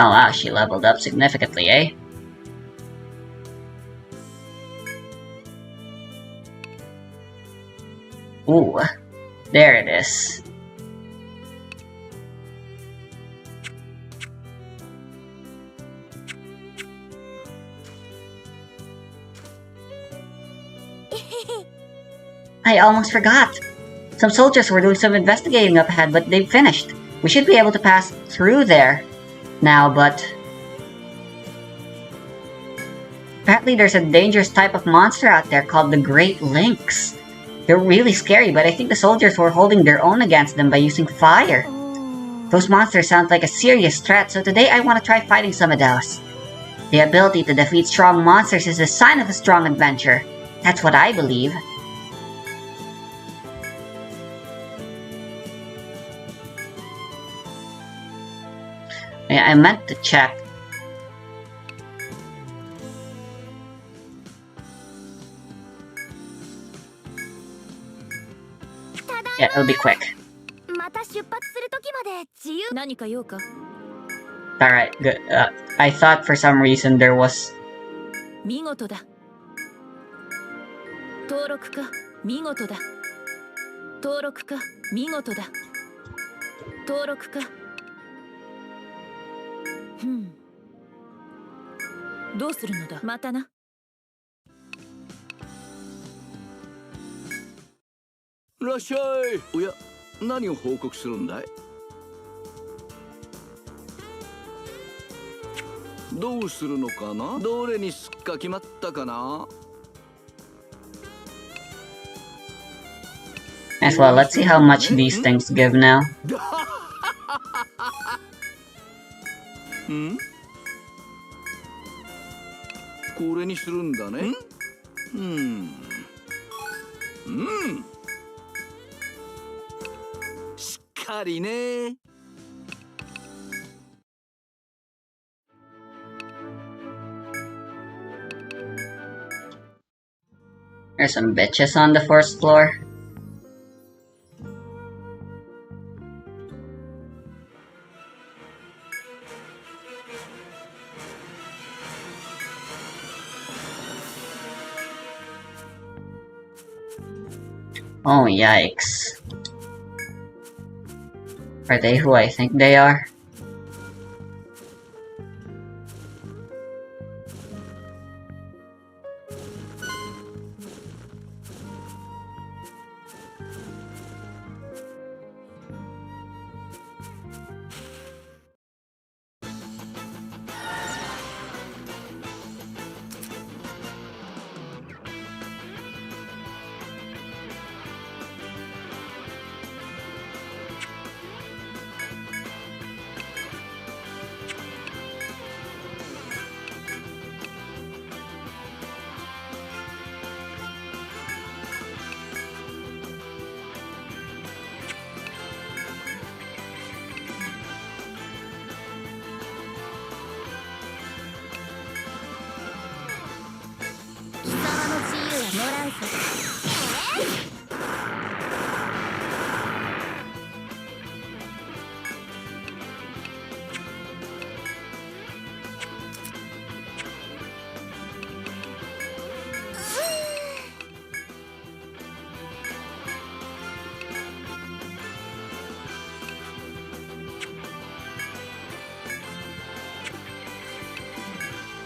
S1: Oh wow, she leveled up significantly, eh? Ooh, there it is. I almost forgot. Some soldiers were doing some investigating up ahead, but they've finished. We should be able to pass through there now, but apparently there's a dangerous type of monster out there called the Great Lynx. They're really scary, but I think the soldiers were holding their own against them by using fire. Those monsters sound like a serious threat, so today I want to try fighting some of those. The ability to defeat strong monsters is a sign of a strong adventure. That's what I believe. I meant to check. Yeah, it'll be quick. Alright, good. I thought for some reason there was...
S5: 見事だ。登録か、見事だ。登録か、見事だ。登録か。どうするのだ。またな。
S6: いらっしゃい。おや、何を報告するんだい？どうするのかな。どれにすっか決まったかな。
S1: As well, let's see how much these things give now.
S6: ん？これにするんだね。うん。しっかりね。
S1: There's some bitches on the first floor. Oh, yikes. Are they who I think they are?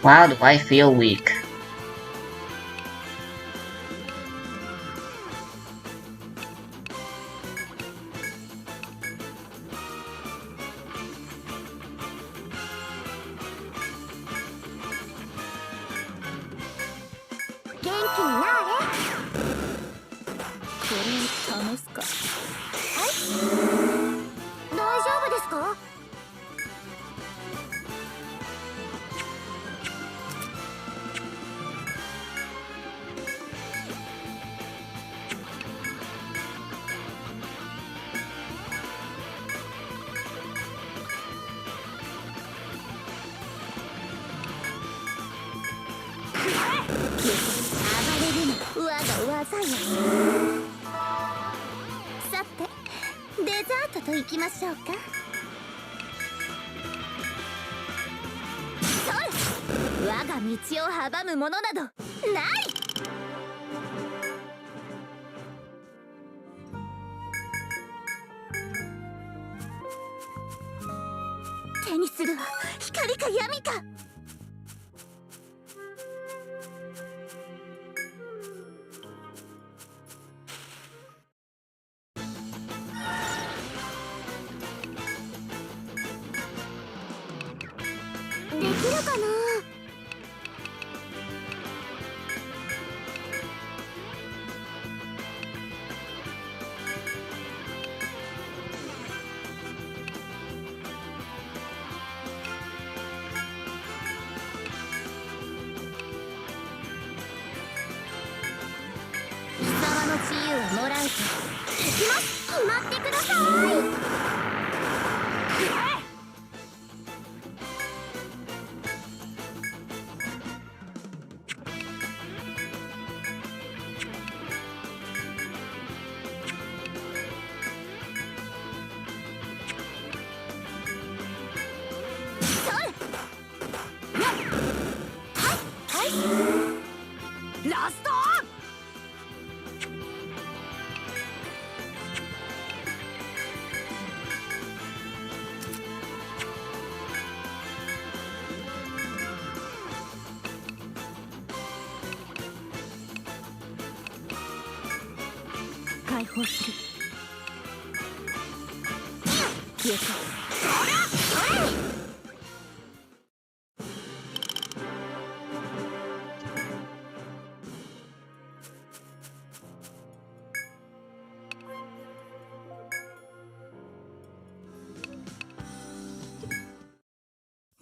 S1: Wow, do I feel weak.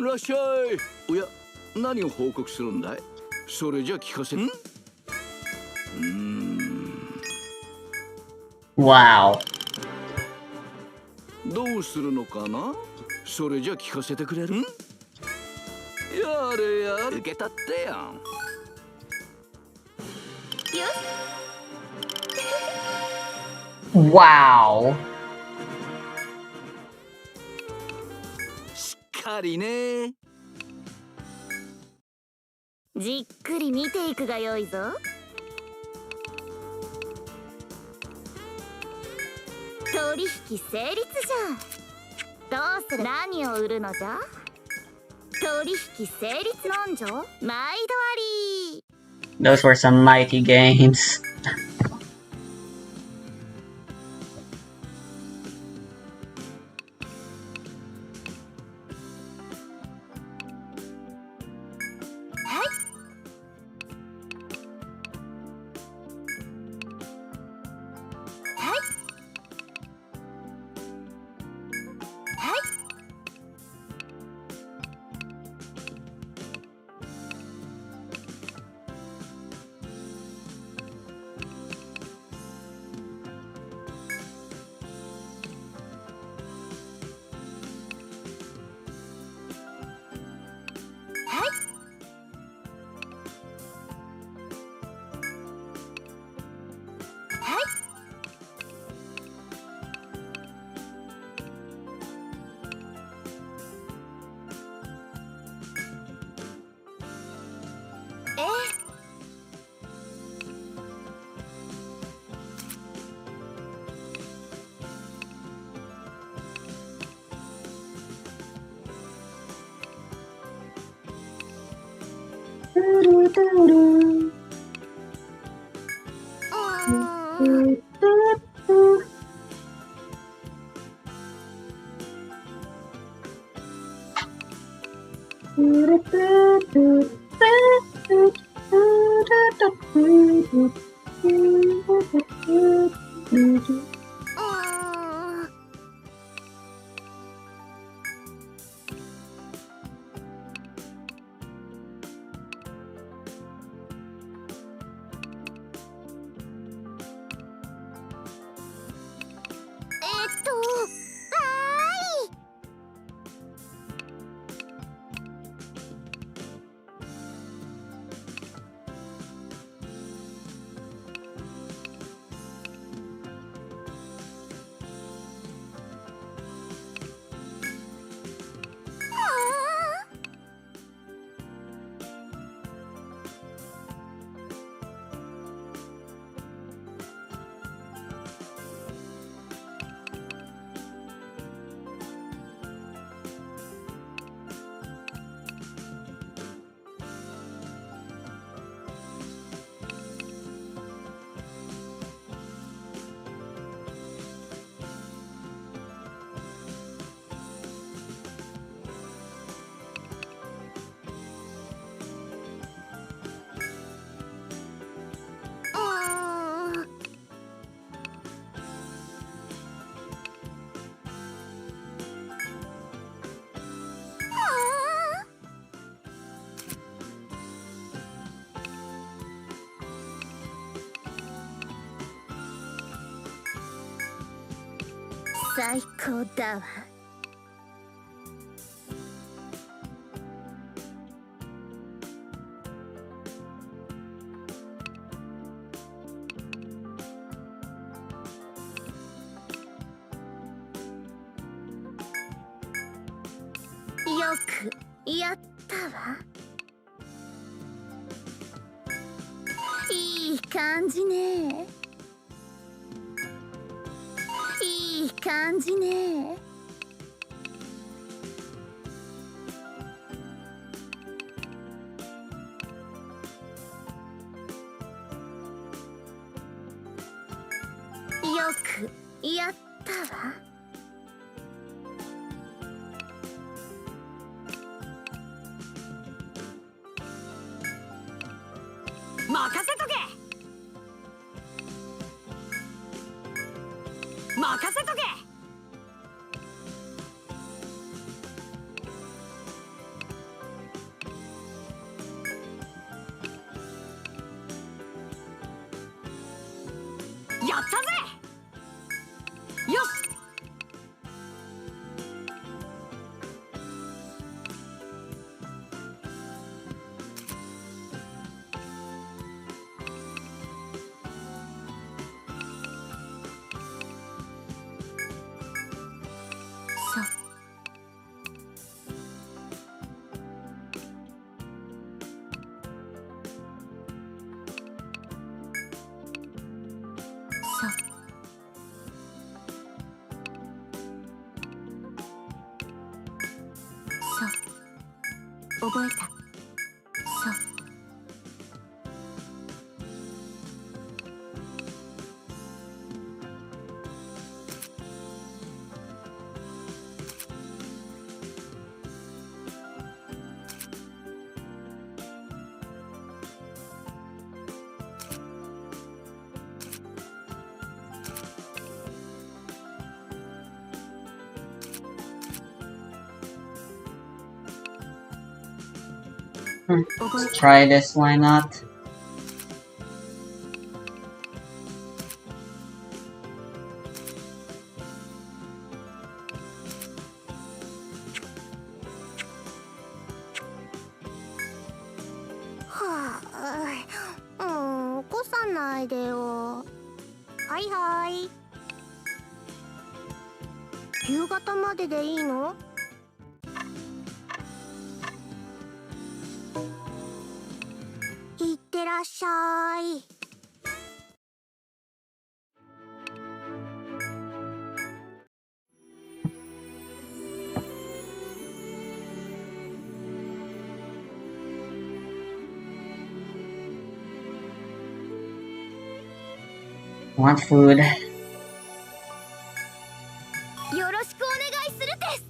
S6: らっしゃい。おや、何を報告するんだい？それじゃ聞かせん。
S1: Wow.
S6: どうするのかな？それじゃ聞かせてくれる？やれやれ、受け取ってよ。
S1: Wow.
S6: しっかりね。
S4: じっくり見ていくがよいぞ。取引成立じゃ。どうする？何を売るのじゃ？取引成立なんじゃ。毎度あり。
S1: Those were some mighty gains.
S4: 最高だわ。よくやったわ。いい感じね。いい感じね。よくやったわ。
S5: 任せとけ。任せとけ。やったぜ。よし。
S4: 覚えた。そう。
S1: Let's try this, why not?
S4: はあ、もう起こさないでよ。はいはい。夕方まででいいの？いってらっしゃい。
S1: Want food?
S4: よろしくお願いするです。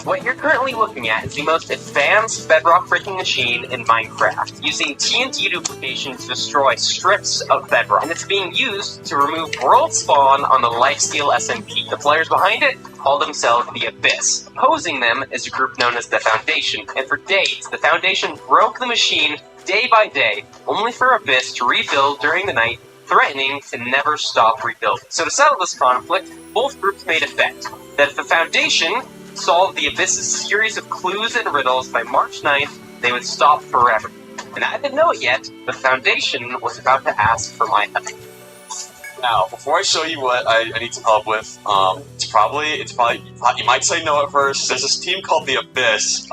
S7: What you're currently looking at is the most advanced bedrock breaking machine in Minecraft, using TNT duplication to destroy strips of bedrock, and it's being used to remove world spawn on the Lifesteal SMP. The players behind it call themselves the Abyss. Opposing them is a group known as the Foundation, and for days, the Foundation broke the machine day by day, only for Abyss to rebuild during the night, threatening to never stop rebuilding. So to settle this conflict, both groups made a bet that if the Foundation solved the Abyss's series of clues and riddles by March 9th, they would stop forever. And I didn't know it yet, the Foundation was about to ask for my help.
S8: Now, before I show you what I need some help with, it's probably, you might say no at first. There's this team called the Abyss.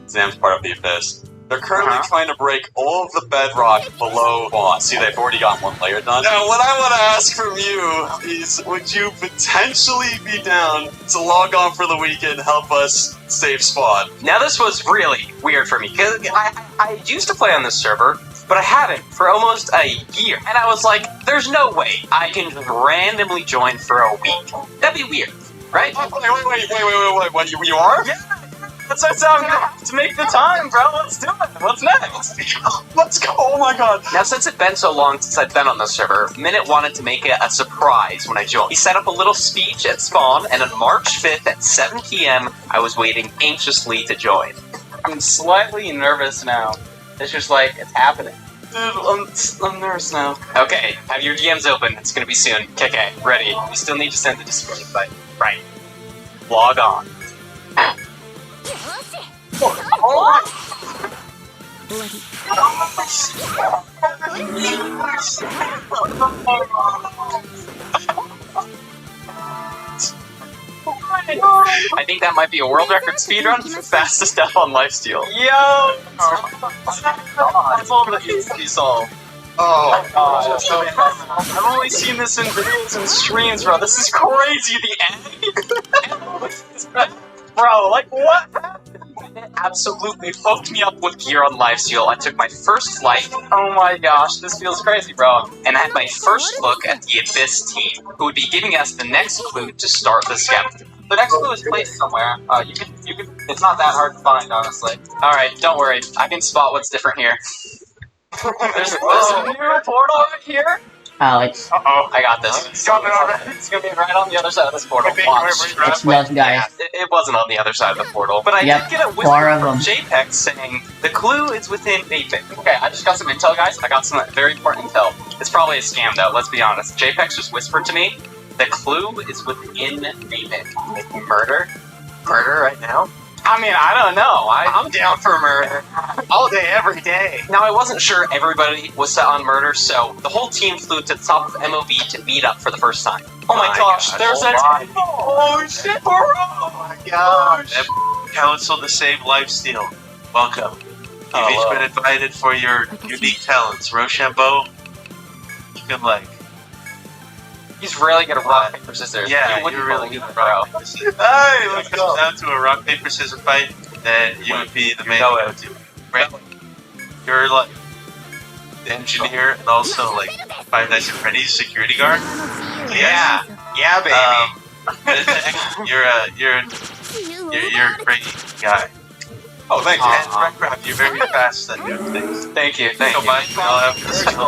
S8: Sam's part of the Abyss. They're currently trying to break all of the bedrock below spawn. See, they've already got one layer done. Now, what I want to ask from you is, would you potentially be down to log on for the weekend and help us save spawn?
S7: Now, this was really weird for me, because I used to play on this server, but I haven't for almost a year. And I was like, there's no way I can just randomly join for a week. That'd be weird, right?
S8: Wait, what, you are?
S7: Yeah. That's how I'm gonna have to make the time, bro. Let's do it. What's next?
S8: Let's go. Oh my god.
S7: Now, since it'd been so long since I'd been on the server, Minute wanted to make it a surprise when I joined. He set up a little speech at spawn, and on March 5th at 7 p.m., I was waiting anxiously to join.
S9: I'm slightly nervous now. It's just like, it's happening.
S7: Dude, I'm nervous now. Okay, have your DMs open. It's gonna be soon. Okay, ready. You still need to send the Discord invite. Right. Log on. I think that might be a world record speedrun for fastest death on Lifesteal.
S9: Yo! That's all that needs to be solved.
S8: Oh
S9: gosh. I've only seen this in videos and streams, bro. This is crazy, the end. Bro, like, what happened?
S7: It absolutely hooked me up with gear on Lifesteal. I took my first flight.
S9: Oh my gosh, this feels crazy, bro.
S7: And I had my first look at the Abyss team, who would be giving us the next clue to start the scout.
S9: The next clue is placed somewhere. You can, it's not that hard to find, honestly.
S7: Alright, don't worry. I can spot what's different here.
S9: There's a new portal right here.
S1: Alex.
S7: Uh-oh, I got this.
S9: It's gonna be right on the other side of this portal. Watch.
S1: It's those guys.
S7: It wasn't on the other side of the portal, but I did get a whisper from JPEG saying the clue is within Apex.
S9: Okay, I just got some intel, guys. I got some very important intel.
S7: It's probably a scam, though, let's be honest. JPEG just whispered to me, the clue is within Apex. Murder? Murder right now?
S9: I mean, I don't know.
S7: I'm down for murder.
S9: All day, every day.
S7: Now, I wasn't sure everybody was set on murder, so the whole team flew to the top of MOB to meet up for the first time.
S9: Oh my gosh, there's a... Oh shit, bro!
S8: Oh my gosh.
S10: Council to Save Lifesteal. Welcome. You've each been invited for your unique talents. Rochambeau, you can
S9: He's really good at rock, paper, scissors.
S10: Yeah, you're really good at rock, paper, scissors. Hey, let's go. If it comes down to a rock, paper, scissors fight, then you would be the man to go to. Right? You're like the engineer and also like Five Nights at Freddy's security guard.
S7: Yeah, yeah, baby.
S10: You're a great guy.
S8: Oh, thanks.
S10: And Minecraft, you're very fast at doing things.
S7: Thank you, thank you.
S10: I'll have this.
S8: I'm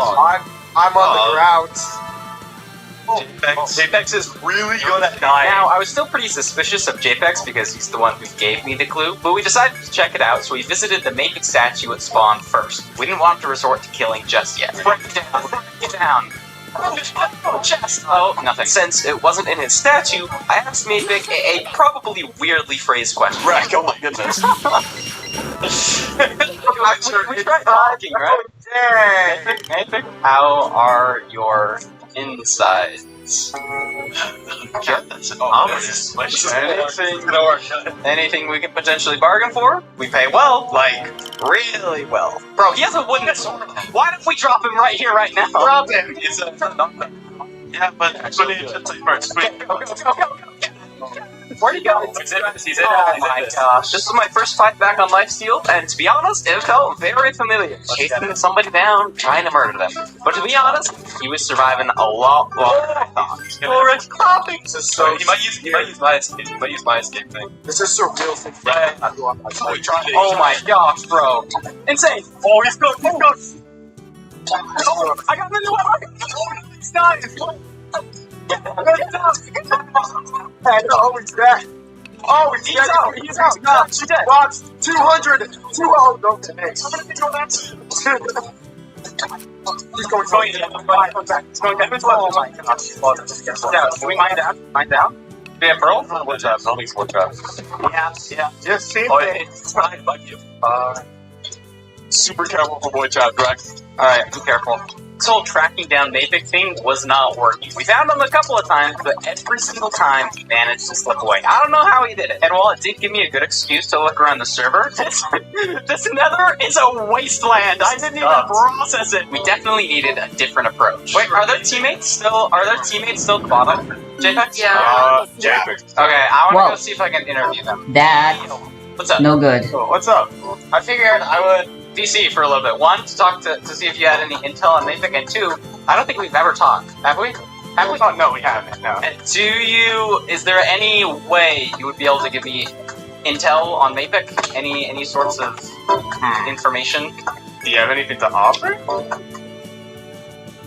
S8: on the ground.
S7: JPEX is really good at dying. Now, I was still pretty suspicious of JPEX because he's the one who gave me the clue, but we decided to check it out, so we visited the Mapic statue at spawn first. We didn't want to resort to killing just yet. Break it down, break it down. Oh, chest! Oh, nothing. Since it wasn't in his statue, I asked Mapic a probably weirdly phrased question.
S8: Rack, oh my goodness.
S7: we tried talking, right? Mapic, how are your insides?
S10: That's an ominous question.
S7: Anything we can potentially bargain for? We pay well, like, really well. Bro, he has a wooden sword. Why don't we drop him right here, right now?
S10: Drop him! Yeah, but it's just like parts.
S7: Okay. Where'd he go?
S9: He's in.
S7: Oh my gosh. This is my first fight back on Lifesteal, and to be honest, it felt very familiar. Chasing somebody down, trying to murder them. But to be honest, he was surviving a lot longer than I thought.
S9: Ulrich popping! This is so he might use my escape. He might use my escape thing.
S10: This is surreal thing.
S7: Oh my gosh, bro. Insane!
S9: Oh, he's good! He's good!
S7: Oh, I got him in the way! He's dying!
S10: Oh, he's dead. Oh, he's dead. He's out. She's dead. Watch. 200. Oh, no, thanks. He's going down. Oh my gosh.
S7: Yeah, can we mine down? Mine down? Do you have pearl?
S9: One trap. I'll make one trap.
S7: Yeah.
S10: Just same
S9: Oh,
S10: thing.
S9: it's fine. Fuck you. Super careful for boy trap, Drax.
S7: Alright, be careful. This whole tracking down Mavic thing was not working. We found him a couple of times, but every single time he managed to slip away. I don't know how he did it. And while it did give me a good excuse to look around the server, this nether is a wasteland. I didn't even process it. We definitely needed a different approach. Wait, are their teammates still at the bottom? JPEX?
S4: Yeah.
S9: JPEX.
S7: Okay, I want to
S1: Whoa.
S7: go see if I can interview them.
S1: That
S7: What's up?
S1: no good.
S7: What's up? I figured I would DC for a little bit. One, to talk to see if you had any intel on Mavic, and two, I don't think we've ever talked. Have we? Have we?
S9: Oh, no, we haven't. No.
S7: And is there any way you would be able to give me intel on Mavic? Any sorts of information?
S9: Do you have anything to offer?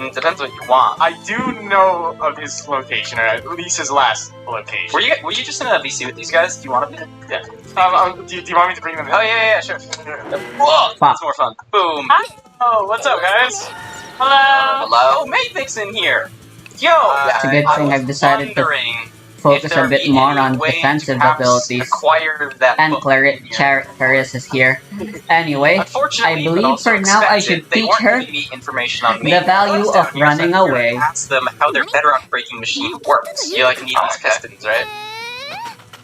S7: It depends what you want.
S9: I do know of his location, or at least his last location.
S7: Were you just in a VC with these guys? Do you want to be?
S9: Yeah. Do you want me to bring them in?
S7: Oh yeah, sure. Whoa, that's more fun. Boom.
S9: Oh, what's up, guys?
S5: Hello.
S7: Oh, Mavic's in here. Yo,
S1: It's a good thing I've decided to focus a bit more on defensive abilities. And Clarice is here. Anyway, I believe for now I should teach her the value of running away.
S7: Ask them how their bedrock breaking machine works. You like need these pistons, right?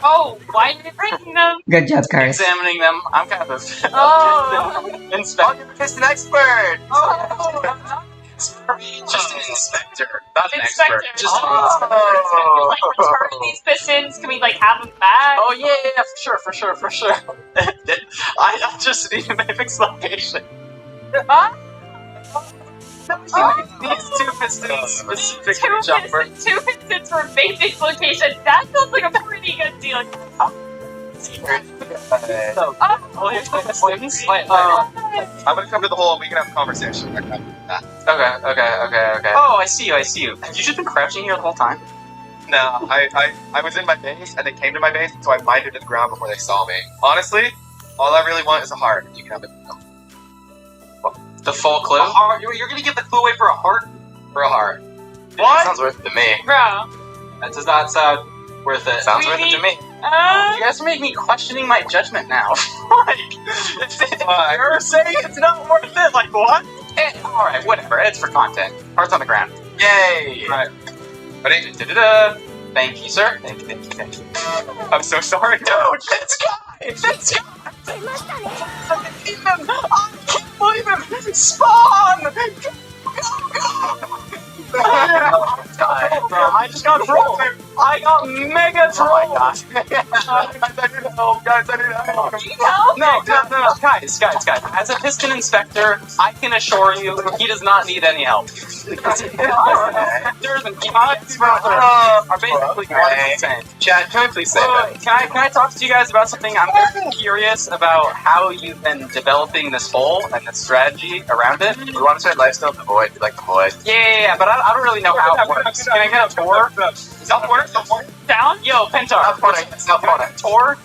S5: Oh, why are you breaking them?
S1: Good job, Clarice.
S7: Examining them. I'm kind of a
S5: Oh.
S7: inspector. Piston expert. Oh. Just an inspector, not an expert. Just an inspector.
S5: Can we, like, return these pistons? Can we, like, have them back?
S7: Oh yeah, for sure. I just need Mavic's location.
S5: Huh?
S7: These two pistons specifically, Jumper.
S5: Two pistons for Mavic's location. That sounds like a pretty good deal.
S7: Well, here's the pistons.
S10: I'm gonna cover the whole and we can have a conversation.
S7: Okay. Oh, I see you. Have you just been crouching here the whole time?
S10: No, I was in my base and they came to my base, so I mined it to the ground before they saw me. Honestly, all I really want is a heart. You can have it.
S7: The full clue? You're gonna give the clue away for a heart?
S10: For a heart.
S7: What?
S10: Sounds worth it to me.
S5: Bro.
S7: That does not sound worth it.
S10: Sounds worth it to me.
S7: You guys are making me questioning my judgment now. You're saying it's not worth it? Like, what? Alright, whatever. It's for content. Hearts on the ground. Yay! Alright. Ready? Da-da-da. Thank you, sir. Thank you. I'm so sorry. Dude, this guy! I can't believe him! Spawn! Go! Bro, I just got trolled. I got mega trolled. Oh my gosh. Guys, I need help. No, guys. As a piston inspector, I can assure you he does not need any help. Because inspectors and guys are basically insane. Chad, can I please say that? Can I talk to you guys about something? I'm very curious about how you've been developing this hole and the strategy around it.
S10: You want to try lifestyle the void? You like the void?
S7: Yeah, but I don't really know how it works. Can I get a tour? Self-work?
S5: Down?
S7: Yo, Pentar.
S10: Self-work.
S7: Tour?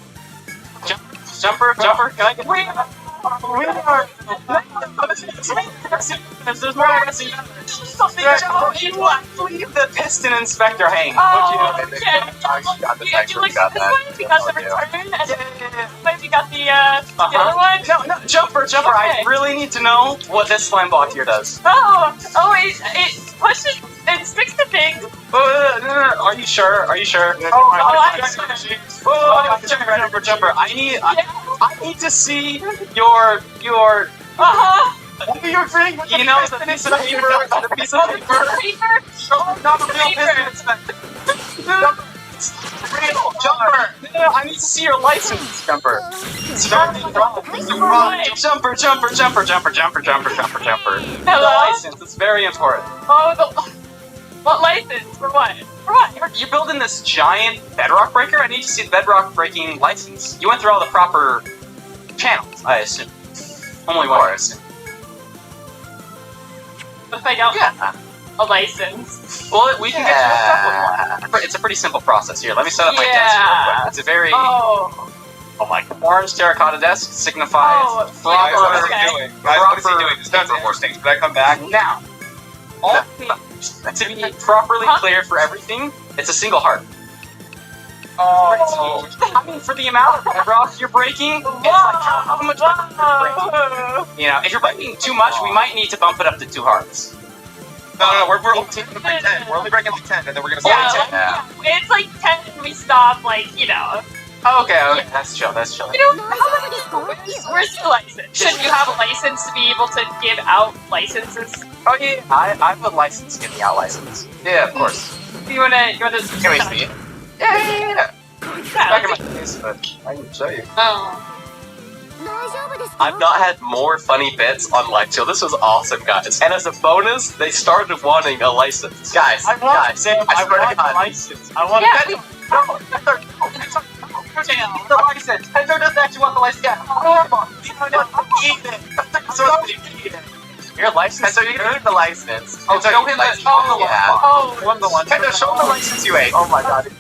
S7: Jumper? Can I get... We are... There's more messing up. You leave the piston inspector hang.
S5: Oh,
S7: Would you?
S5: okay. You look at this one because of return, and then you got the other one?
S7: No, Jumper,
S5: Okay.
S7: I really need to know what this slime block here does.
S5: It pushes, it sticks to things.
S7: No. Are you sure?
S5: I'm
S7: Jumper. I need to see your
S5: Uh-huh.
S7: your thing. You know, the piece of paper.
S5: Paper?
S7: Not a real piston inspector. Jumper! No, I need to see your license, Jumper. Jumper, jumper, jumper, jumper, jumper, jumper, jumper, jumper. The license, it's very important.
S11: What license? For what? For what?
S7: You're building this giant bedrock breaker? I need to see the bedrock breaking license. You went through all the proper channels, I assume. Only one, I assume.
S11: What if I don't have a license?
S7: Well, we can get you a couple. It's a pretty simple process here. Let me set up my desk real quick. It's a very... Oh my god. Orange terracotta desk signifies
S2: Guys, what is he doing? Guys, what is he doing? This guy's more things. Can I come back?
S7: Now, all to be properly clear for everything, it's a single heart.
S11: Oh.
S7: I mean, for the amount of bedrock you're breaking, it's like how much you're breaking. You know, if you're breaking too much, we might need to bump it up to 2 hearts.
S2: No, we're only breaking like 10. We're only breaking like 10, and then we're gonna start 10.
S11: It's like 10 and we stop, like, you know.
S7: Okay, that's chill, that's chill.
S11: You know, where's your license? Should you have a license to be able to give out licenses?
S7: Oh yeah, I have a license, giving out license. Yeah, of course.
S11: You wanna
S7: Can we see it? Yeah. Back in my face, but I can show you.
S11: Oh.
S9: I've not had more funny bits on Live Chill. This was awesome, guys. And as a bonus, they started wanting a license.
S7: Guys,
S9: I want a license. I want
S7: the license. Hector doesn't actually want the license.
S9: Your license?
S7: So you need the license.
S9: Oh, show him the
S7: one. The one.
S9: Hector, show him the license you ate.
S7: Oh my god.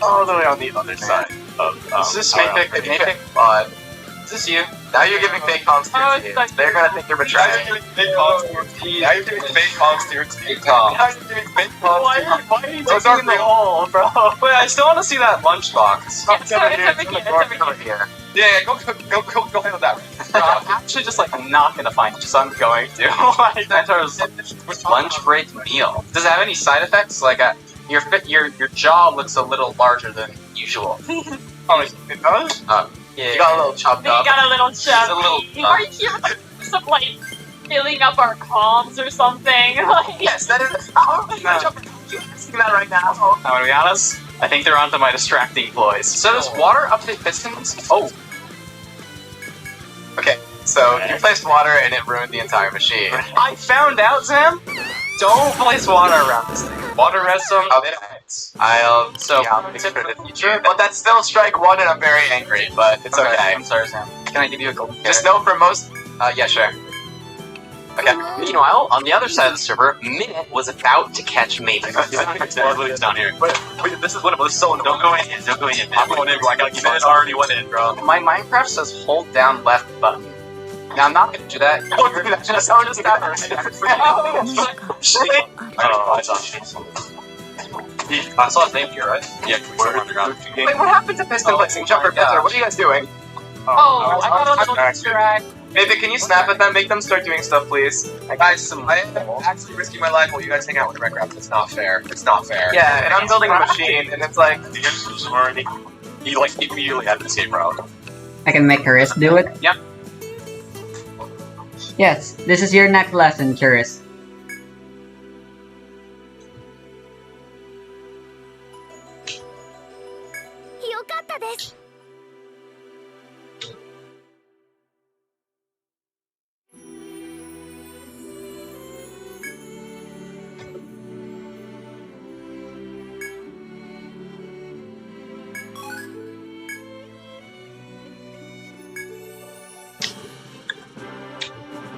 S9: All the way on the other side of...
S7: Is this Maypick? Is this you? Now you're giving fake comms to your team. They're gonna think you're betraying.
S2: Now you're giving fake comms to your team. Now you're giving fake comms to your team. Now you're giving fake comms to your team.
S9: Why are you taking the hole, bro?
S7: Wait, I still want to see that lunchbox.
S11: It's over here.
S2: Yeah, go handle that.
S7: I'm actually just like not gonna find it, just I'm going to. Lunch break meal. Does it have any side effects? Like your jaw looks a little larger than usual.
S2: Oh, it does?
S7: Yeah. You got a little chopped up.
S11: You got a little chubby. Are you some like filling up our comms or something? Like,
S7: yes, that is. Oh, you're asking that right now. I'm gonna be honest. I think they're onto my distracting ploys. So does water update pistons? Oh. Okay, so you placed water and it ruined the entire machine. I found out, Zam. Don't place water around this thing. Water has some benefits. For the future. But that's still strike 1 and I'm very angry, but it's okay. I'm sorry, Sam. Can I give you a golden carrot? Just know for most... yeah, sure. Okay.
S9: Meanwhile, on the other side of the server, Minute was about to catch Maypick.
S2: It's down here. Wait, this is winnable. This is so
S9: Don't go in. Don't go in.
S2: I'm going in, bro. I gotta keep it. Already went in, bro.
S7: My Minecraft says hold down left button. Now, I'm not gonna do that.
S2: I saw his name here, right? Yeah, we're underground.
S7: Wait, what happened to piston placing? Jumper, Pizzer, what are you guys doing?
S11: I got a little distract.
S7: Maybe can you snap at them? Make them start doing stuff, please.
S2: Guys, I am actually risking my life while you guys hang out with the Redcraft. It's not fair. It's not fair.
S7: Yeah, and I'm building a machine, and it's like...
S2: He like immediately had the escape route.
S1: I can make Curis do it?
S7: Yep.
S1: Yes, this is your next lesson, Curis.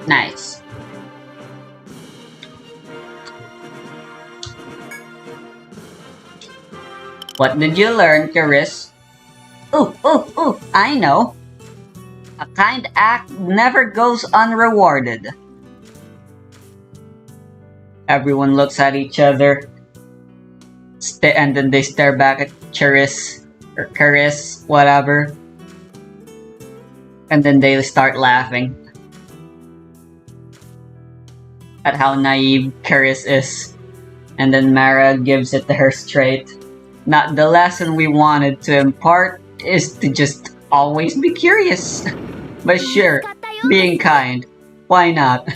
S1: Nice. What did you learn, Curis? Ooh, I know. A kind act never goes unrewarded. Everyone looks at each other, and then they stare back at Curis, or Curis, whatever. And then they start laughing at how naive Curis is. And then Mara gives it to her straight. Not the lesson we wanted to impart is to just always be curious. But sure, being kind, why not?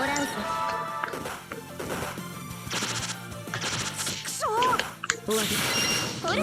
S4: らうぜ。くそ終わり。ほれ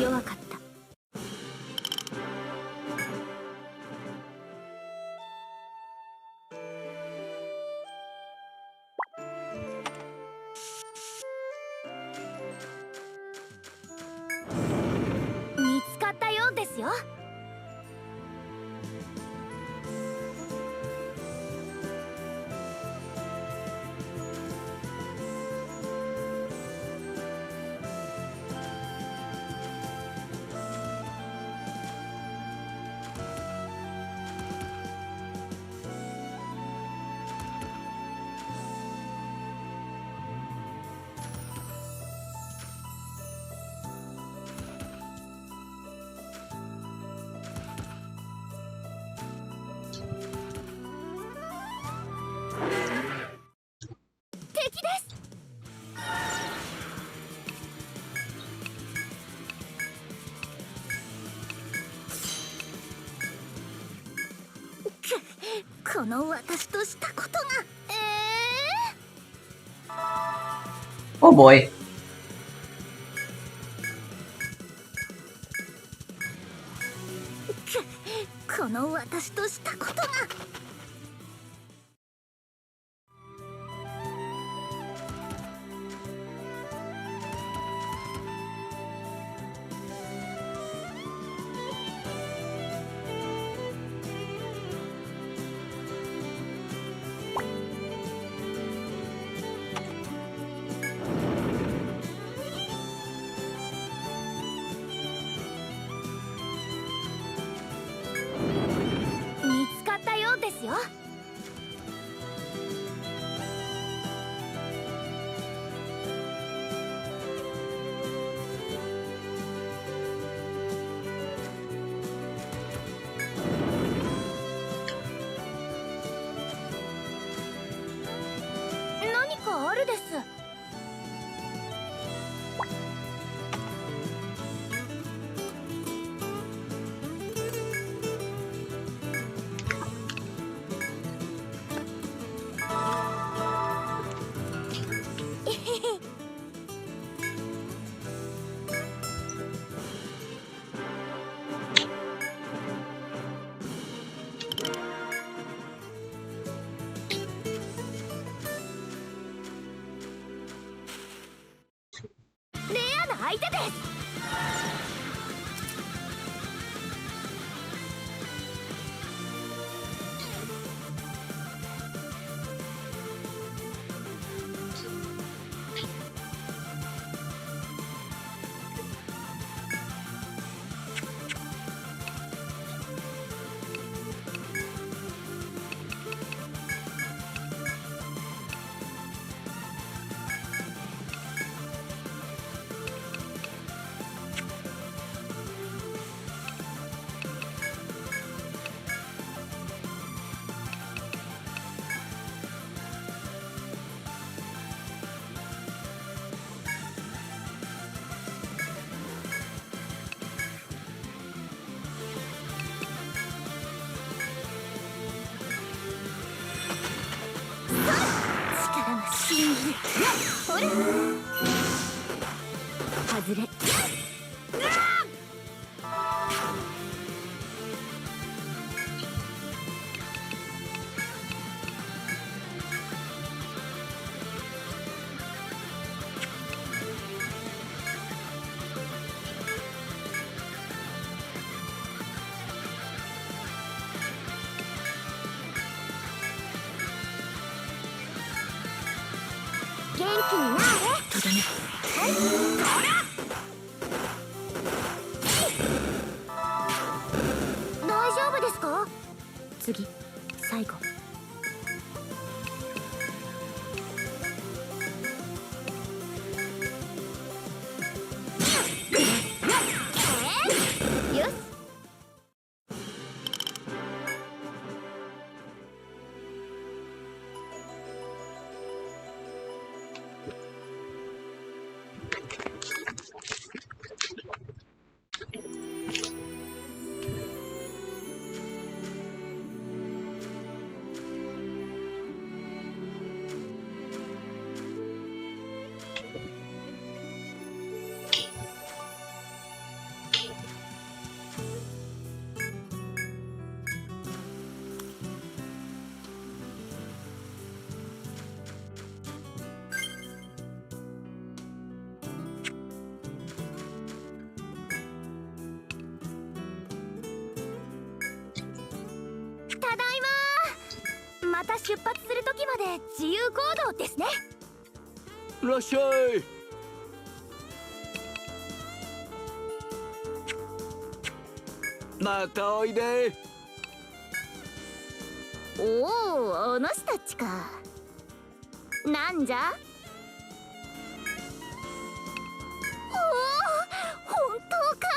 S4: 弱かった。見つかったようですよ。敵です。この私としたことが。
S1: Oh boy.
S4: この私としたことが。見つかったようですよ。何かあるです。レアな相手です。力が信じる。ほれ外れ。気になれ。
S5: とどめ。
S4: 大丈夫ですか？
S5: 次、最後。
S4: よし。ただいま。また出発する時まで自由行動ですね。
S6: いらっしゃい。またおいで。
S4: おお、お主たちか。なんじゃ？おお、本当か。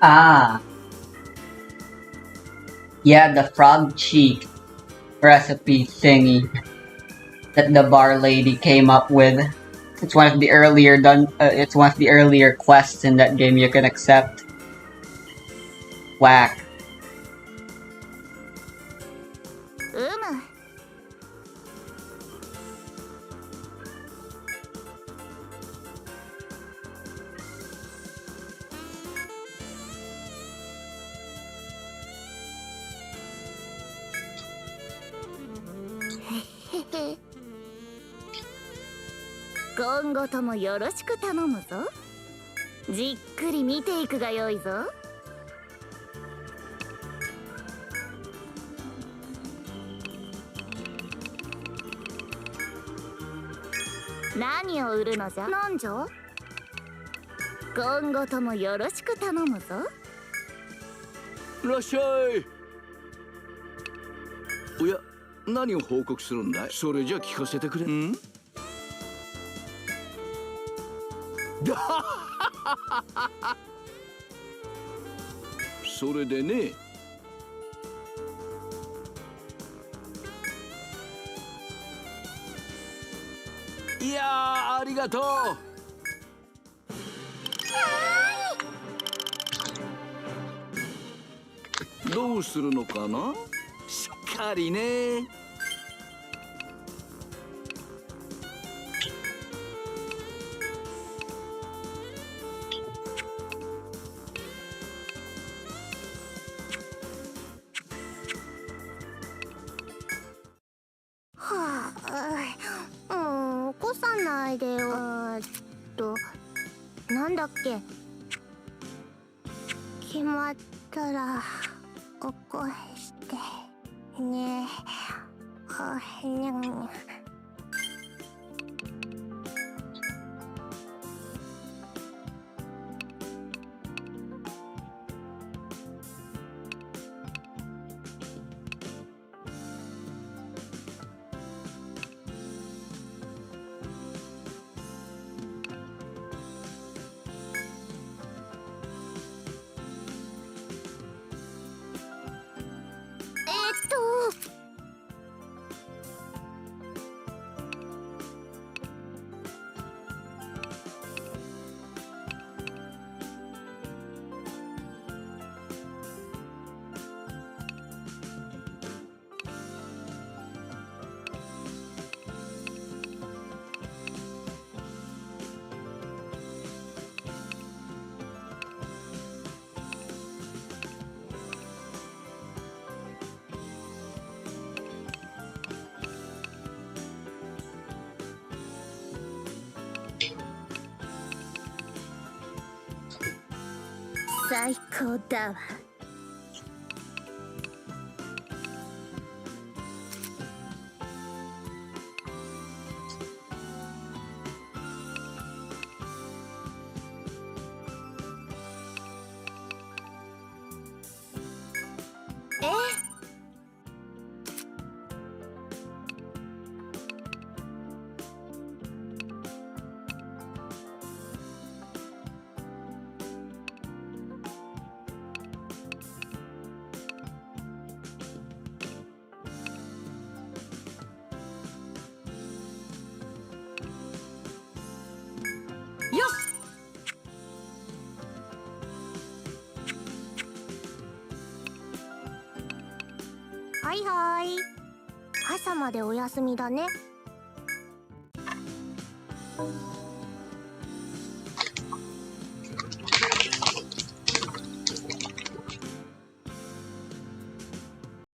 S1: Ah. Yeah, the frog cheek recipe thingy that the bar lady came up with. It's one of the earlier it's one of the earlier quests in that game you can accept. Whack.
S4: うむ。へへ。今後ともよろしく頼むぞ。じっくり見ていくがよいぞ。何を売るのじゃ？なんじゃ？今後ともよろしく頼むぞ。
S6: いらっしゃい。おや、何を報告するんだい？それじゃ聞かせてくれ。ん？それでね。いやー、ありがとう。どうするのかな？しっかりね。
S4: はあ、もう起こさないでよ。なんだっけ。決まったら起こしてね。はあ、にゃんにゃん。最高だわ。はいはい。朝までお休みだね。